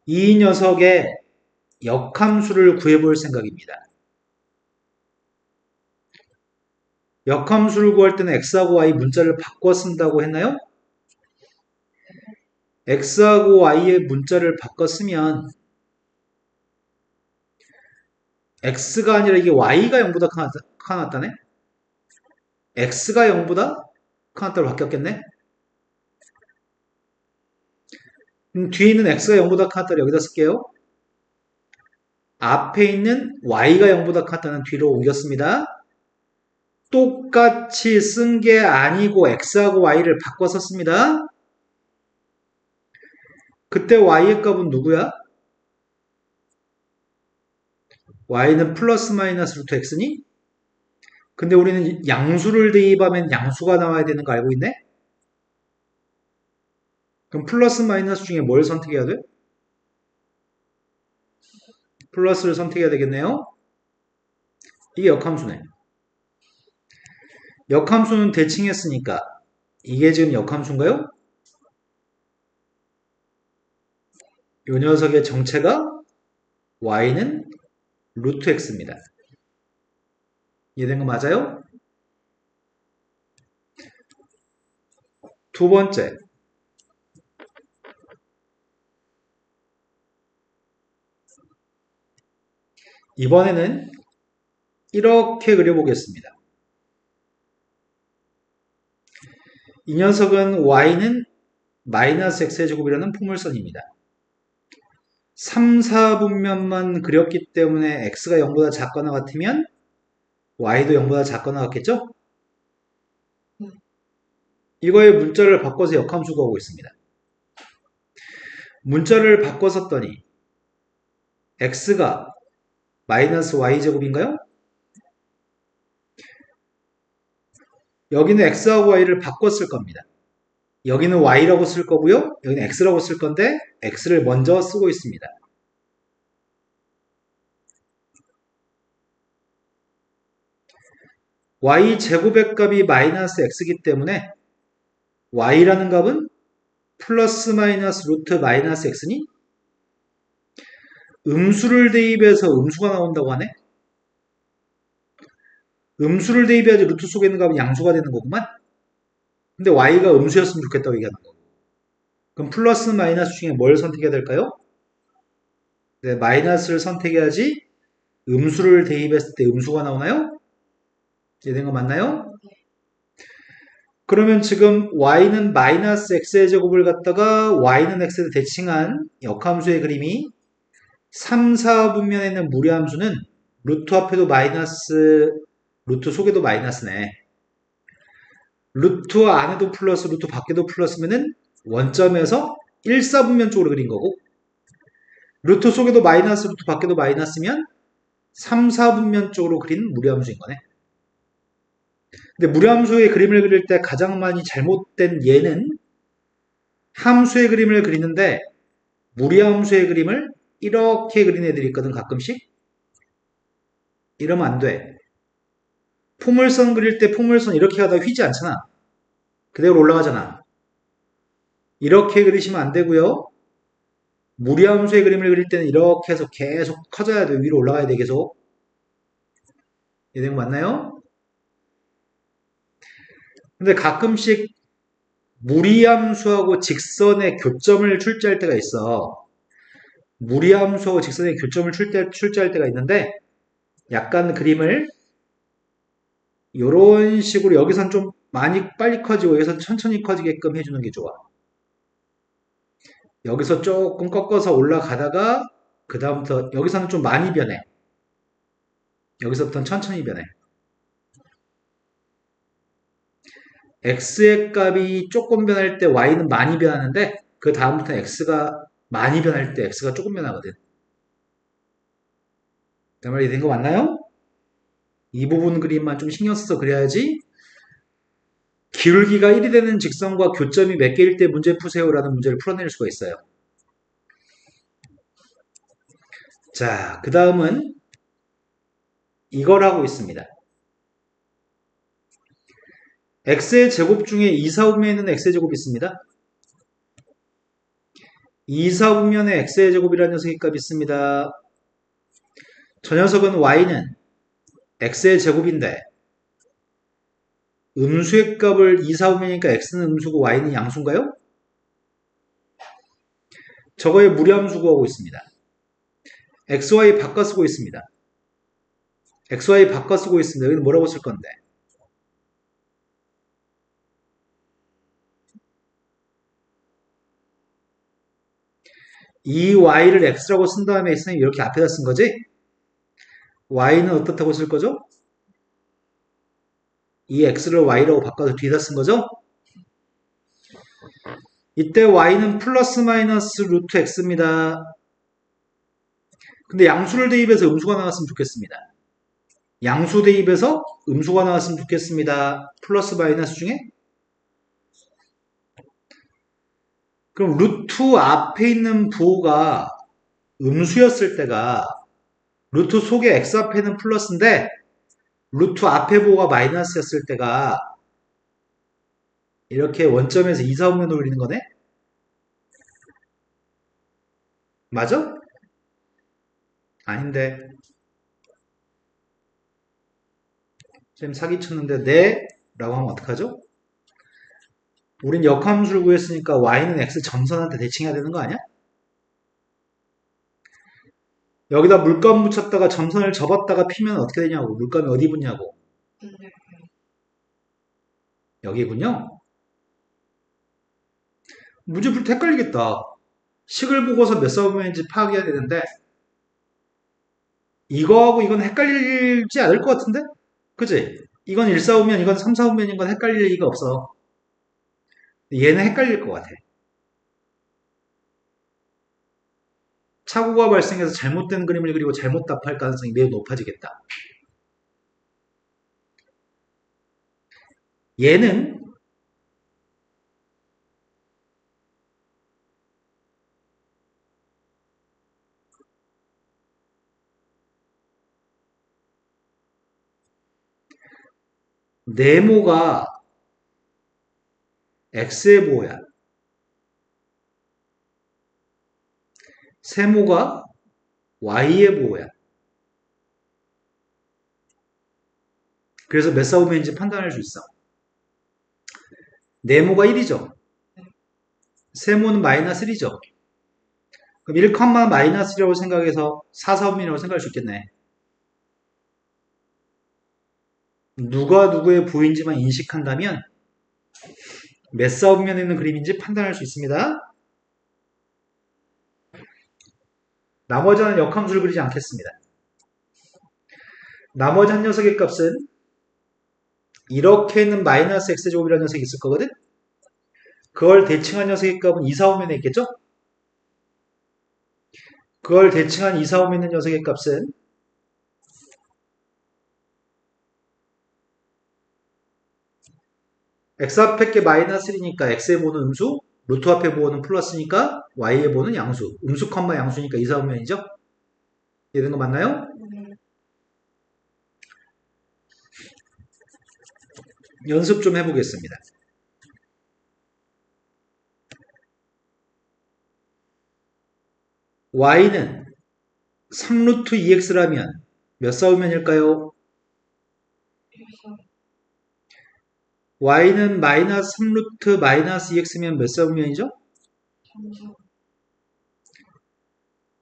Speaker 1: 이 녀석의 역함수를 구해볼 생각입니다. 역함수를 구할 때는 x하고 y 문자를 바꿔 쓴다고 했나요? x하고 y의 문자를 바꿔 쓰면 x가 아니라 이게 y가 0보다 커났다네? x가 0보다 커났다로 바뀌었겠네? 뒤에 있는 x가 0보다 커났다를 여기다 쓸게요. 앞에 있는 y가 0보다 커났다는 뒤로 옮겼습니다. 똑같이 쓴 게 아니고 x하고 y를 바꿔 썼습니다. 그때 y의 값은 누구야? y는 플러스 마이너스 루트 x니? 근데 우리는 양수를 대입하면 양수가 나와야 되는 거 알고 있네? 그럼 플러스 마이너스 중에 뭘 선택해야 돼? 플러스를 선택해야 되겠네요. 이게 역함수네. 역함수는 대칭했으니까 이게 지금 역함수인가요? 이 녀석의 정체가 y는 루트 x입니다. 이해된 거 맞아요? 두 번째, 이번에는 이렇게 그려보겠습니다. 이 녀석은 y는 마이너스 x의 제곱이라는 포물선입니다. 3, 4분면만 그렸기 때문에 x가 0보다 작거나 같으면 y도 0보다 작거나 같겠죠? 이거의 문자를 바꿔서 역함수 구하고 있습니다. 문자를 바꿔 썼더니 x가 마이너스 y제곱인가요? 여기는 x하고 y를 바꿔 쓸 겁니다. 여기는 y라고 쓸 거고요. 여기는 x라고 쓸 건데 x를 먼저 쓰고 있습니다. y제곱의 값이 마이너스 x이기 때문에 y라는 값은 플러스 마이너스 루트 마이너스 x니? 음수를 대입해서 음수가 나온다고 하네? 음수를 대입해야지 루트 속에 있는 값은 양수가 되는 거구만? 근데 y가 음수였으면 좋겠다고 얘기하는 거고. 그럼 플러스 마이너스 중에 뭘 선택해야 될까요? 네, 마이너스를 선택해야지 음수를 대입했을 때 음수가 나오나요? 이해된 거 맞나요? 그러면 지금 y는 마이너스 x의 제곱을 갖다가 y는 x를 대칭한 역함수의 그림이 3, 4분면에 있는 무리함수는 루트 앞에도 마이너스, 루트 속에도 마이너스네. 루트 안에도 플러스, 루트 밖에도 플러스면은 원점에서 1, 4분면 쪽으로 그린 거고, 루트 속에도 마이너스, 루트 밖에도 마이너스면 3, 4분면 쪽으로 그린 무리함수인 거네. 근데 무리함수의 그림을 그릴 때 가장 많이 잘못된 예는 함수의 그림을 그리는데 무리함수의 그림을 이렇게 그린 애들이 있거든, 가끔씩. 이러면 안 돼. 포물선 그릴 때 포물선 이렇게 하다가 휘지 않잖아. 그대로 올라가잖아. 이렇게 그리시면 안 되고요. 무리함수의 그림을 그릴 때는 이렇게 해서 계속 커져야 돼. 위로 올라가야 돼, 계속. 이해된 거 맞나요? 근데 가끔씩 무리함수하고 직선의 교점을 출제할 때가 있어. 무리함수하고 직선의 교점을 출제할 때가 있는데 약간 그림을 이런 식으로 여기선 좀 많이 빨리 커지고 여기선 천천히 커지게끔 해주는 게 좋아. 여기서 조금 꺾어서 올라가다가 그 다음부터 여기서는 좀 많이 변해. 여기서부터는 천천히 변해. x의 값이 조금 변할 때 y는 많이 변하는데 그 다음부터 x가 많이 변할 때 x가 조금 변하거든. 그 말이 된 거 맞나요? 이 부분 그림만 좀 신경 써서 그려야지 기울기가 1이 되는 직선과 교점이 몇 개일 때 문제 푸세요라는 문제를 풀어낼 수가 있어요. 자, 그 다음은 이걸 하고 있습니다. x의 제곱 중에 2, 4분면에 있는 x의 제곱이 있습니다. 2, 4분면에 x의 제곱이라는 녀석의 값이 있습니다. 저 녀석은 y는 x의 제곱인데 음수의 값을 2, 4, 5면이니까 x는 음수고 y는 양수인가요? 저거에 무리함수 구하고 있습니다. xy 바꿔 쓰고 있습니다. xy 바꿔 쓰고 있습니다. 여기는 뭐라고 쓸 건데? 이 y를 x라고 쓴 다음에 x는 이렇게 앞에다 쓴 거지? y는 어떻다고 쓸 거죠? 이 x를 y라고 바꿔서 뒤에다 쓴 거죠? 이때 y는 플러스 마이너스 루트 x입니다. 근데 양수를 대입해서 음수가 나왔으면 좋겠습니다. 양수 대입해서 음수가 나왔으면 좋겠습니다. 플러스 마이너스 중에? 그럼 루트 앞에 있는 부호가 음수였을 때가 루트 속에 x 앞에는 플러스인데 루트 앞에 부호가 마이너스였을 때가 이렇게 원점에서 2, 4, 5면을 그리는 거네? 맞아? 아닌데. 쌤 사기쳤는데 네? 라고 하면 어떡하죠? 우린 역함수를 구했으니까 y는 x 점선한테 대칭해야 되는 거 아니야? 여기다 물감 묻혔다가 점선을 접었다가 피면 어떻게 되냐고. 물감이 어디 붙냐고.
Speaker 2: 근데
Speaker 1: 여기군요. 문제풀 헷갈리겠다. 식을 보고서 몇 사분면인지 파악해야 되는데 이거하고 이건 헷갈리지 않을 것 같은데? 그치? 이건 1사분면 이건 3사분면인 건 헷갈릴 리가 없어. 얘는 헷갈릴 것 같아. 착오가 발생해서 잘못된 그림을 그리고 잘못 답할 가능성이 매우 높아지겠다. 얘는 네모가 x의 보호야. 세모가 y의 보호야. 그래서 몇 사분면인지 판단할 수 있어. 네모가 1이죠. 세모는 마이너스 1이죠. 그럼 1, 마이너스 1이라고 생각해서 4사분면이라고 생각할 수 있겠네. 누가 누구의 부인지만 인식한다면 몇 사분면에 있는 그림인지 판단할 수 있습니다. 나머지는 역함수를 그리지 않겠습니다. 나머지 한 녀석의 값은 이렇게 있는 마이너스 x제곱이라는 녀석이 있을 거거든? 그걸 대칭한 녀석의 값은 2, 4, 5면에 있겠죠? 그걸 대칭한 2, 4, 5면에 있는 녀석의 값은 x 앞에 게 마이너스 1이니까 x의 보는 음수, 루트 앞에 보는 플러스니까 y의 보는 양수, 음수 컴마 양수니까 2, 4, 5면이죠? 이해된 거 맞나요? 연습 좀 해보겠습니다. y는 3루트 2x라면 몇 사분면일까요? y는 마이너스 3루트 마이너스 2x면 몇 사분면이죠?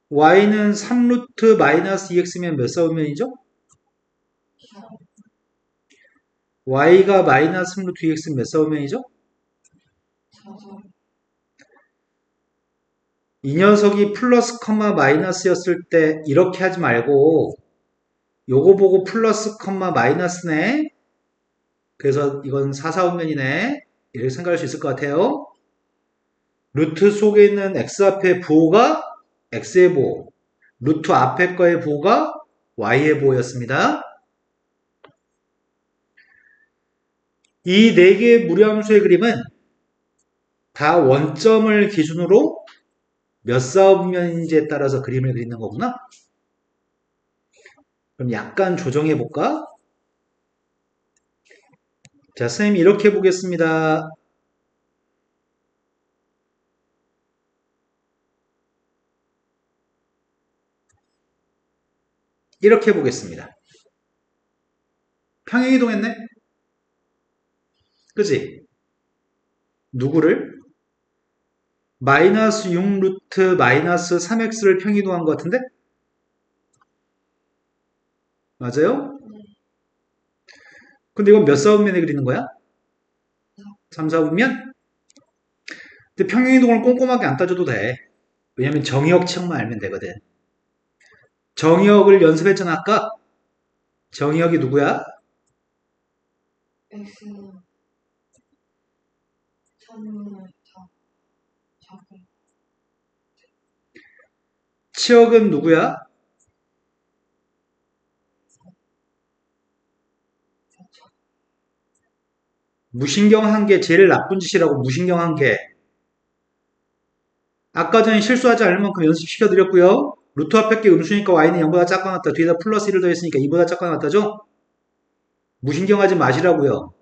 Speaker 1: y는 3루트 마이너스 2x면 몇 사분면이죠? y가 마이너스 3루트 2x면 몇 사분면이죠? 이 녀석이 플러스 컴마 마이너스였을 때 이렇게 하지 말고 요거 보고 플러스 컴마 마이너스네. 그래서 이건 4사분면이네. 이렇게 생각할 수 있을 것 같아요. 루트 속에 있는 x 앞에 부호가 x의 부호, 루트 앞에 거의 부호가 y의 부호였습니다. 이 네 개의 무리함수의 그림은 다 원점을 기준으로 몇 사분면인지에 따라서 그림을 그리는 거구나. 그럼 약간 조정해 볼까? 자, 선생님이 이렇게 보겠습니다. 이렇게 보겠습니다. 평행이동했네? 그지? 누구를? 마이너스 6 루트 마이너스 3x를 평행이동한 것 같은데? 맞아요? 근데 이건 몇 사분면에 그리는 거야? 3, 4분면? 근데 평행이동을 꼼꼼하게 안 따져도 돼. 왜냐면 정의역 치역만 알면 되거든. 정의역을 연습했잖아, 아까? 정의역이 누구야?
Speaker 2: X는 전문을 적응.
Speaker 1: 치역은 누구야? 무신경한 게 제일 나쁜 짓이라고 무신경한 게. 아까 전에 실수하지 않을 만큼 연습시켜드렸고요. 루트 앞에 게 음수니까 y는 0보다 작거나 같다. 뒤에다 플러스 1을 더했으니까 2보다 작거나 같다죠? 무신경하지 마시라고요.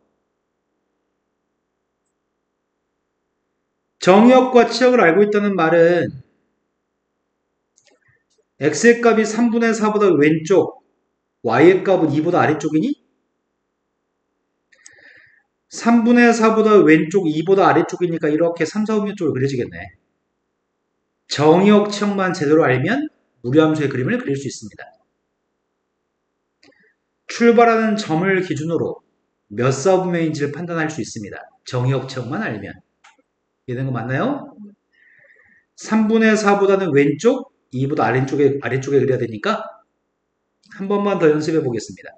Speaker 1: 정의역과 치역을 알고 있다는 말은 x의 값이 3분의 4보다 왼쪽, y의 값은 2보다 아래쪽이니? 3분의 4보다 왼쪽, 2보다 아래쪽이니까 이렇게 3, 4분면 쪽으로 그려지겠네. 정의역, 치역만 제대로 알면 무리함수의 그림을 그릴 수 있습니다. 출발하는 점을 기준으로 몇 사분면인지를 판단할 수 있습니다. 정의역, 치역만 알면. 이해된 거 맞나요? 3분의 4보다는 왼쪽, 2보다 아래쪽에 그려야 되니까 한 번만 더 연습해 보겠습니다.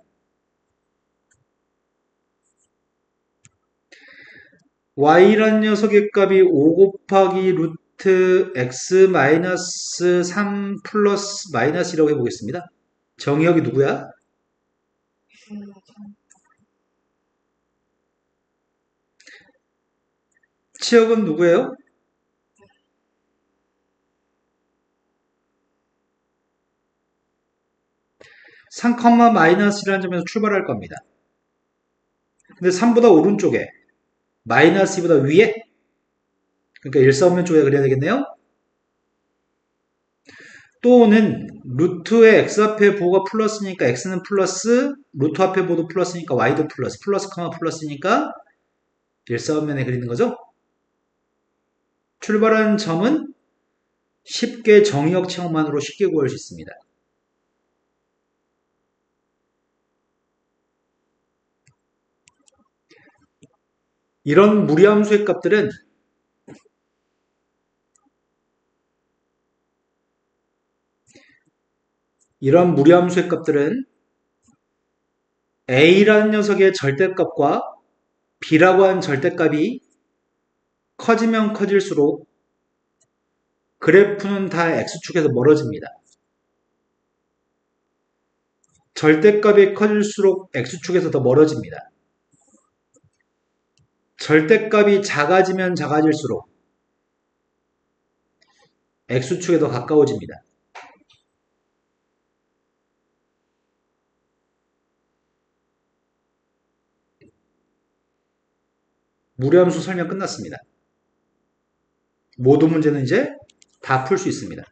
Speaker 1: y라는 녀석의 값이 5 곱하기 루트 x 마이너스 3 플러스 마이너스 1이라고 해보겠습니다. 정의역이 누구야?
Speaker 2: X는 전
Speaker 1: 치역은 누구예요? (3, 마이너스 1이라는 점에서 출발할 겁니다. 근데 3보다 오른쪽에 마이너스 2보다 위에 그러니까 일사분면 쪽에 그려야 되겠네요. 또는 루트의 x 앞에 보호가 플러스니까 x는 플러스, 루트 앞에 보호도 플러스니까 y도 플러스, 플러스, 플러스니까 일사분면에 그리는 거죠. 출발하는 점은 쉽게 정의역 체험만으로 쉽게 구할 수 있습니다. 이런 무리함수의 값들은 a라는 녀석의 절대값과 b라고 하는 절대값이 커지면 커질수록 그래프는 다 x축에서 멀어집니다. 절대값이 커질수록 x축에서 더 멀어집니다. 절대값이 작아지면 작아질수록 x축에 더 가까워집니다. 무리함수 설명 끝났습니다. 모든 문제는 이제 다 풀 수 있습니다.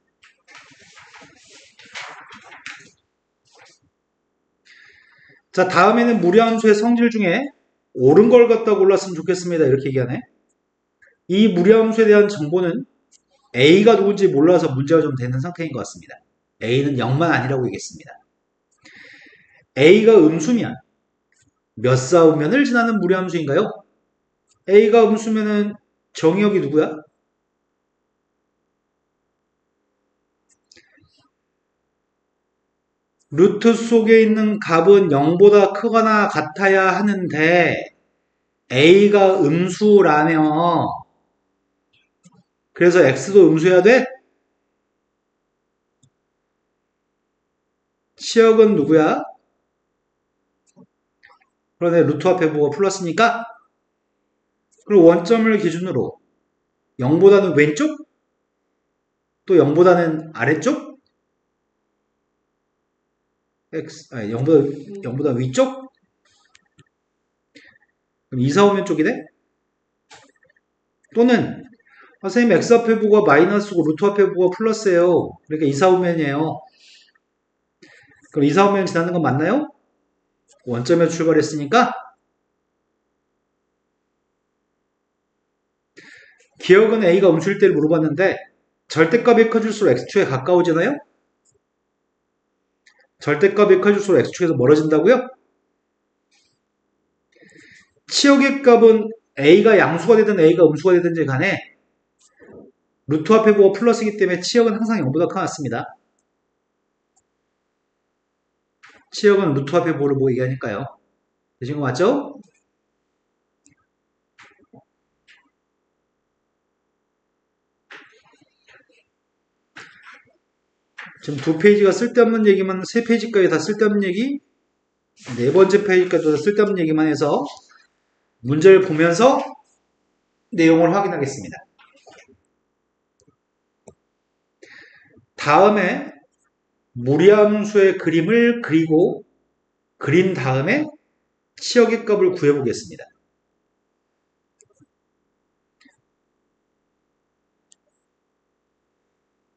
Speaker 1: 자, 다음에는 무리함수의 성질 중에 옳은 걸 갖다 골랐으면 좋겠습니다. 이렇게 얘기하네. 이 무리함수에 대한 정보는 A가 누군지 몰라서 문제가 좀 되는 상태인 것 같습니다. A는 0만 아니라고 얘기했습니다. A가 음수면 몇 사분면을 지나는 무리함수인가요? A가 음수면은 정의역이 누구야? 루트 속에 있는 값은 0보다 크거나 같아야 하는데 A가 음수라며 그래서 X도 음수여야 돼? 치역은 누구야? 그러네 루트 앞에 뭐가 플러스니까 그리고 원점을 기준으로 0보다는 왼쪽? 또 0보다는 아래쪽? 0보다 위쪽? 그럼 2, 4, 5면 쪽이네? 또는 선생님 x 앞에 보고가 마이너스고 루트 앞에 보고가 플러스예요. 그러니까 2, 4, 5면이에요. 그럼 2, 4, 5면 지나는 건 맞나요? 원점에서 출발했으니까 기억은 A가 음수일 때를 물어봤는데 절대값이 커질수록 X축에 가까워지나요? 절대값이 커질수록 X축에서 멀어진다고요? 치역의 값은 A가 양수가 되든 A가 음수가 되든지 간에 루트 앞에 보고 플러스이기 때문에 치역은 항상 0보다 커놨습니다. 치역은 루트 앞에 보를 보고 얘기하니까요. 되신 거 맞죠? 지금 두 페이지가 쓸데없는 얘기만, 세 페이지까지 다 쓸데없는 얘기, 네 번째 페이지까지 다 쓸데없는 얘기만 해서 문제를 보면서 내용을 확인하겠습니다. 다음에 무리함수의 그림을 그리고 그린 다음에 치역의 값을 구해보겠습니다.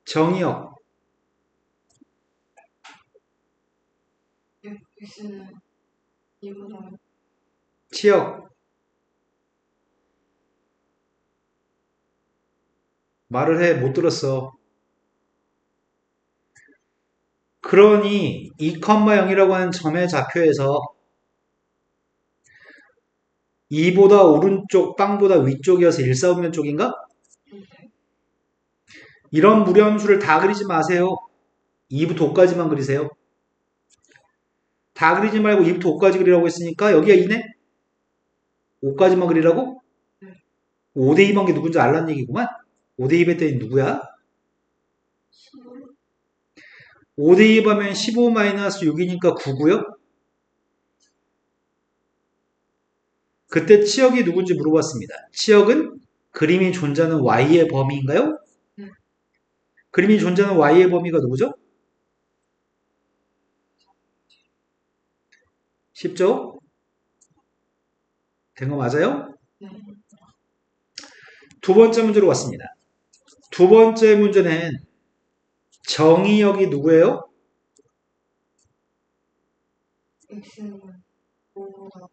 Speaker 1: 정의역,
Speaker 2: X는 2보다
Speaker 1: 치역, 말을 해, 못 들었어. 그러니 2,0이라고 하는 점의 좌표에서 2보다 오른쪽, 빵보다 위쪽이어서 1,4분면 쪽인가? 이런 무리함수를 다 그리지 마세요. 2부터 5까지만 그리세요. 다 그리지 말고 2부터 5까지 그리라고 했으니까 여기가 2네? 5까지만 그리라고? 5대 2번 게 누군지 알란 얘기구만. 5대 2 했더니 누구야? 5대 2 하면 15-6이니까 9고요. 그때 치역이 누군지 물어봤습니다. 치역은 그림이 존재하는 y의 범위인가요? 그림이 존재하는 y의 범위가 누구죠? 쉽죠? 된 거 맞아요?
Speaker 2: 네.
Speaker 1: 두 번째 문제로 왔습니다. 두 번째 문제는 정의역이 누구예요?
Speaker 2: X는 5보다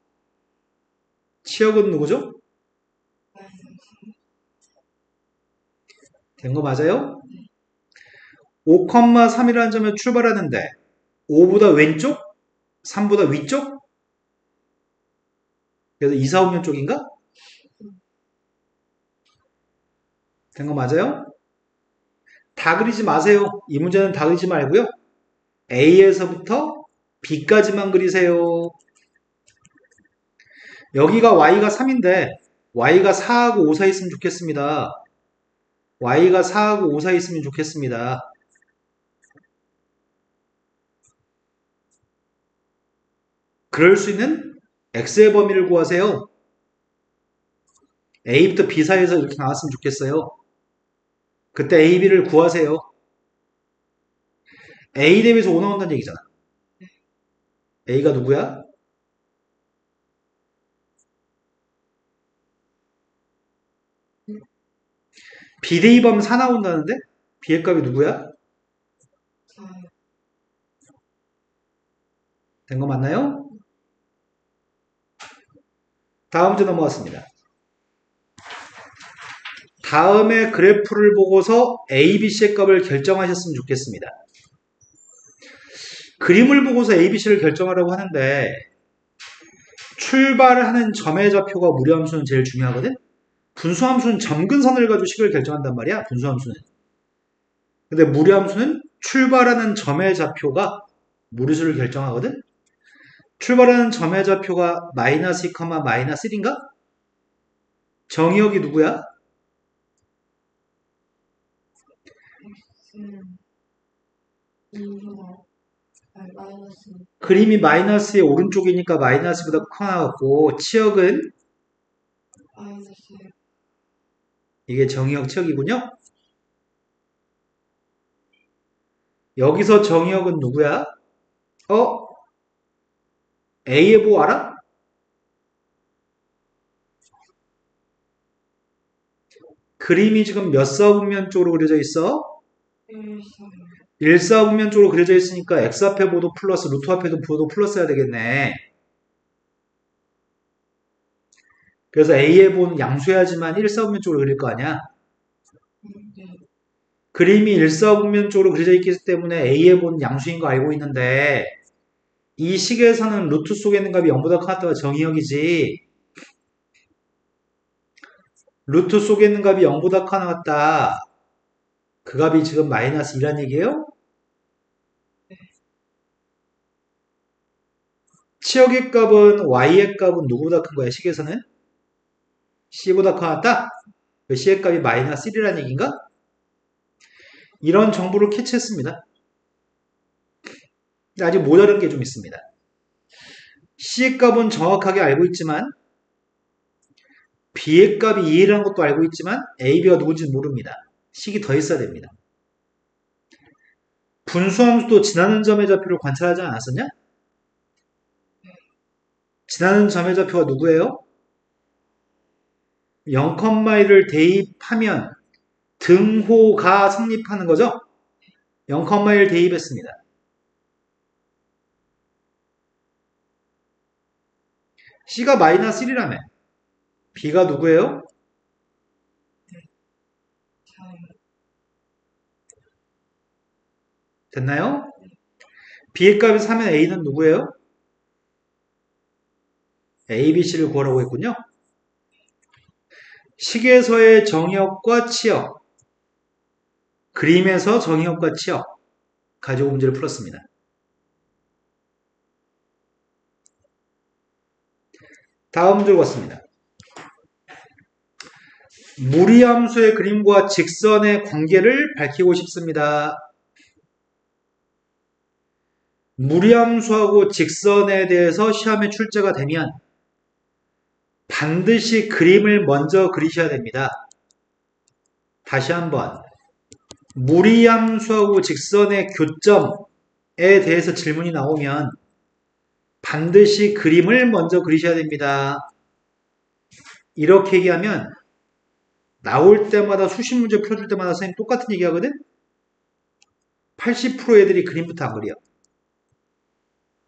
Speaker 1: 치역은 누구죠? 된 거 맞아요? 5,3이라는 점에 출발하는데 5보다 왼쪽? 3보다 위쪽? 그래서 2, 4, 5면 쪽인가? 된 거 맞아요? 다 그리지 마세요. 이 문제는 다 그리지 말고요. A에서부터 B까지만 그리세요. 여기가 Y가 3인데 Y가 4하고 5 사이 있으면 좋겠습니다. Y가 4하고 5 사이 있으면 좋겠습니다. 그럴 수 있는 X의 범위를 구하세요. A부터 B 사이에서 이렇게 나왔으면 좋겠어요. 그때 A, B를 구하세요. A 대비해서 5 나온다는 얘기잖아. A가 누구야? B 대입하면 4 나온다는데? B의 값이 누구야?
Speaker 2: 4요.
Speaker 1: 된 거 맞나요? 다음 문제 넘어갔습니다. 다음에 그래프를 보고서 A, B, C의 값을 결정하셨으면 좋겠습니다. 그림을 보고서 A, B, C를 결정하라고 하는데 출발하는 점의 좌표가 무리함수는 제일 중요하거든? 분수함수는 점근선을 가지고 식을 결정한단 말이야, 분수함수는. 근데 무리함수는 출발하는 점의 좌표가 무리수를 결정하거든? 출발하는 점의 좌표가 마이너스 2, 마이너스 1인가? 정의역이 누구야?
Speaker 2: X는 2보다 마이너스
Speaker 1: 그림이 마이너스의 오른쪽이니까 마이너스보다 커나갔고 치역은
Speaker 2: 마이너스
Speaker 1: 이게 정의역 치역이군요. 여기서 정의역은 누구야? A의 보 알아? 그림이 지금 몇 사분면 쪽으로 그려져 있어?
Speaker 2: 1, 3,
Speaker 1: 일사분면적으로 그려져 있으니까 x 앞에 보도 플러스 루트 앞에도 보도 플러스 해야 되겠네. 그래서 a의 보는 양수해야지만 일사분면적으로 그릴 거 아니야.
Speaker 2: 네.
Speaker 1: 그림이 일사분면적으로 그려져 있기 때문에 a의 보는 양수인 거 알고 있는데 이 식에서는 루트 속에 있는 값이 0보다 커다가 정의역이지. 루트 속에 있는 값이 0보다 커 나왔다. 그 값이 지금 마이너스 2란 얘기예요? 치역의 값은 y의 값은 누구보다 큰 거야, 식에서는? c보다 커 나왔다? 그 c의 값이 마이너스 1이란 얘기인가? 이런 정보를 캐치했습니다. 근데 아직 모자른 게 좀 있습니다. c의 값은 정확하게 알고 있지만 b의 값이 2라는 것도 알고 있지만 a, b가 누군지는 모릅니다. 식이 더 있어야 됩니다. 분수함수도 지나는 점의 좌표를 관찰하지 않았었냐? 지나는 점의 좌표가 누구예요? 0,1을 대입하면 등호가 성립하는 거죠? 0,1 대입했습니다. C가 마이너스 1이라며. B가 누구예요?
Speaker 2: 4요.
Speaker 1: 됐나요? B의 값이 3면 A는 누구예요? A, B, C를 구하라고 했군요. 식에서의 정의역과 치역, 그림에서 정의역과 치역 가지고 문제를 풀었습니다. 다음 문제로 갔습니다. 무리함수의 그림과 직선의 관계를 밝히고 싶습니다. 무리함수하고 직선에 대해서 시험에 출제가 되면 반드시 그림을 먼저 그리셔야 됩니다. 다시 한번 무리함수하고 직선의 교점에 대해서 질문이 나오면 반드시 그림을 먼저 그리셔야 됩니다. 이렇게 얘기하면 나올 때마다 수십 문제 풀어줄 때마다 선생님 똑같은 얘기 하거든? 80% 애들이 그림부터 안 그려.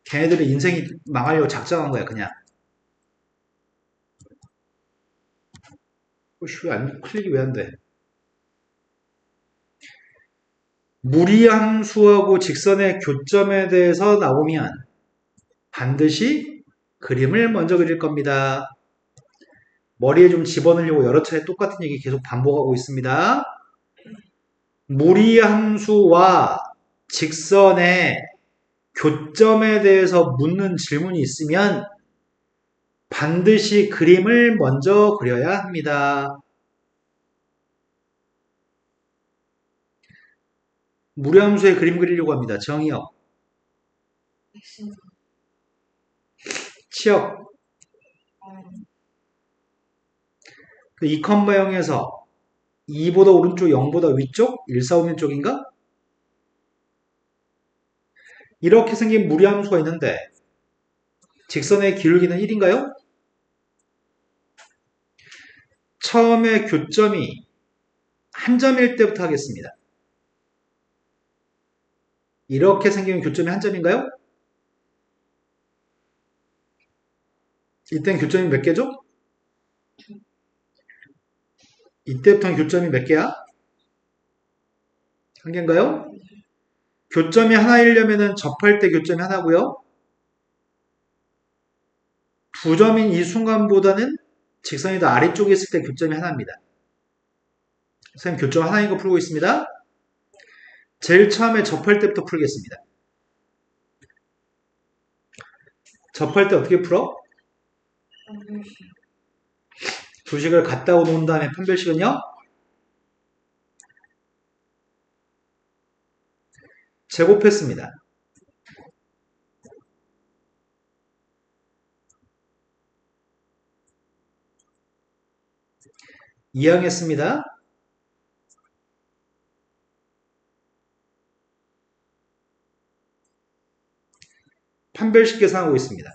Speaker 1: 걔네들의 인생이 망하려고 작정한 거야, 그냥. 클릭이 왜 안 돼? 무리함수하고 직선의 교점에 대해서 나오면 반드시 그림을 먼저 그릴 겁니다. 머리에 좀 집어넣으려고 여러 차례 똑같은 얘기 계속 반복하고 있습니다. 무리함수와 직선의 교점에 대해서 묻는 질문이 있으면 반드시 그림을 먼저 그려야 합니다. 무리함수의 그림 그리려고 합니다. 정의역,
Speaker 2: X는
Speaker 1: 치역,
Speaker 2: Y는
Speaker 1: 그 2,0에서 2보다 오른쪽, 0보다 위쪽, 1, 4, 5면 쪽인가? 이렇게 생긴 무리함수가 있는데 직선의 기울기는 1인가요? 처음에 교점이 한 점일 때부터 하겠습니다. 이렇게 생기면 교점이 한 점인가요? 이땐 교점이 몇 개죠? 이때부터는 교점이 몇 개야? 한 개인가요? 교점이 하나이려면 접할 때 교점이 하나고요. 두 점인 이 순간보다는 직선이 더 아래쪽에 있을 때 교점이 하나입니다. 선생님 교점 하나인 거 풀고 있습니다. 제일 처음에 접할 때부터 풀겠습니다. 접할 때 어떻게 풀어?
Speaker 2: 판별식.
Speaker 1: 두식을 갖다 놓은 다음에 판별식은요? 제곱했습니다. 이항했습니다. 판별식 계산하고 있습니다.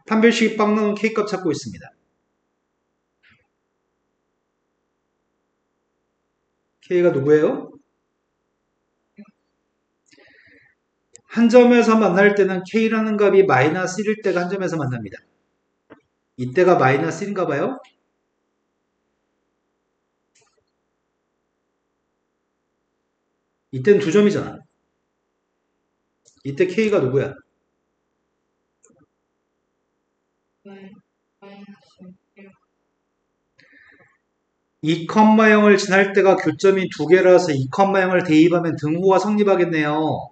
Speaker 1: 판별식이 빵 나오면 K값 찾고 있습니다. K가 누구예요? 한 점에서 만날 때는 K라는 값이 마이너스 1일 때가 한 점에서 만납니다. 이때가 마이너스 1인가 봐요? 이때는 두 점이잖아. 이때 K가 누구야?
Speaker 2: 마이너스 1.
Speaker 1: 2,0을 지날 때가 교점이 두 개라서 2,0을 대입하면 등호가 성립하겠네요.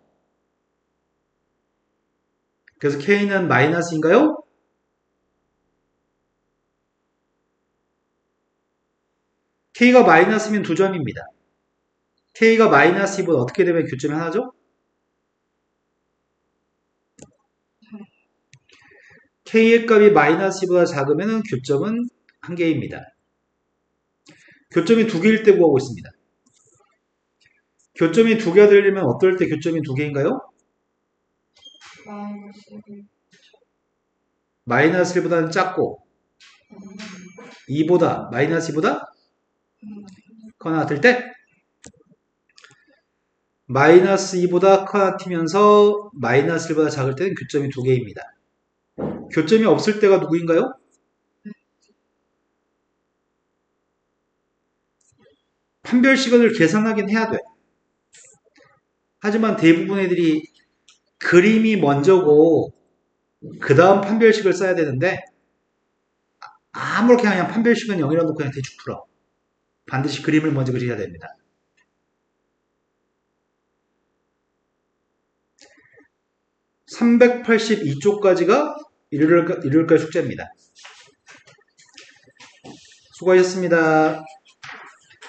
Speaker 1: 그래서 K는 마이너스인가요? K가 마이너스면 두 점입니다. K가 마이너스 2보다 어떻게 되면 교점이 하나죠? K의 값이 마이너스 2보다 작으면 교점은 한 개입니다. 교점이 두 개일 때 구하고 있습니다. 교점이 두 개가 되려면 어떨 때 교점이 두 개인가요?
Speaker 2: 마이너스 1.
Speaker 1: 마이너스 1보다는 작고 2보다 마이너스 2보다 커나 같을 때 마이너스 2보다 커나 같으면서 마이너스 1보다 작을 때는 교점이 두 개입니다. 교점이 없을 때가 누구인가요? 판별식을 계산하긴 해야 돼. 하지만 대부분 애들이 그림이 먼저고 그 다음 판별식을 써야 되는데 아무렇게나 그냥 판별식은 0이라고 놓고 그냥 대충 풀어. 반드시 그림을 먼저 그려야 됩니다. 382쪽까지가 일요일까지 숙제입니다. 수고하셨습니다.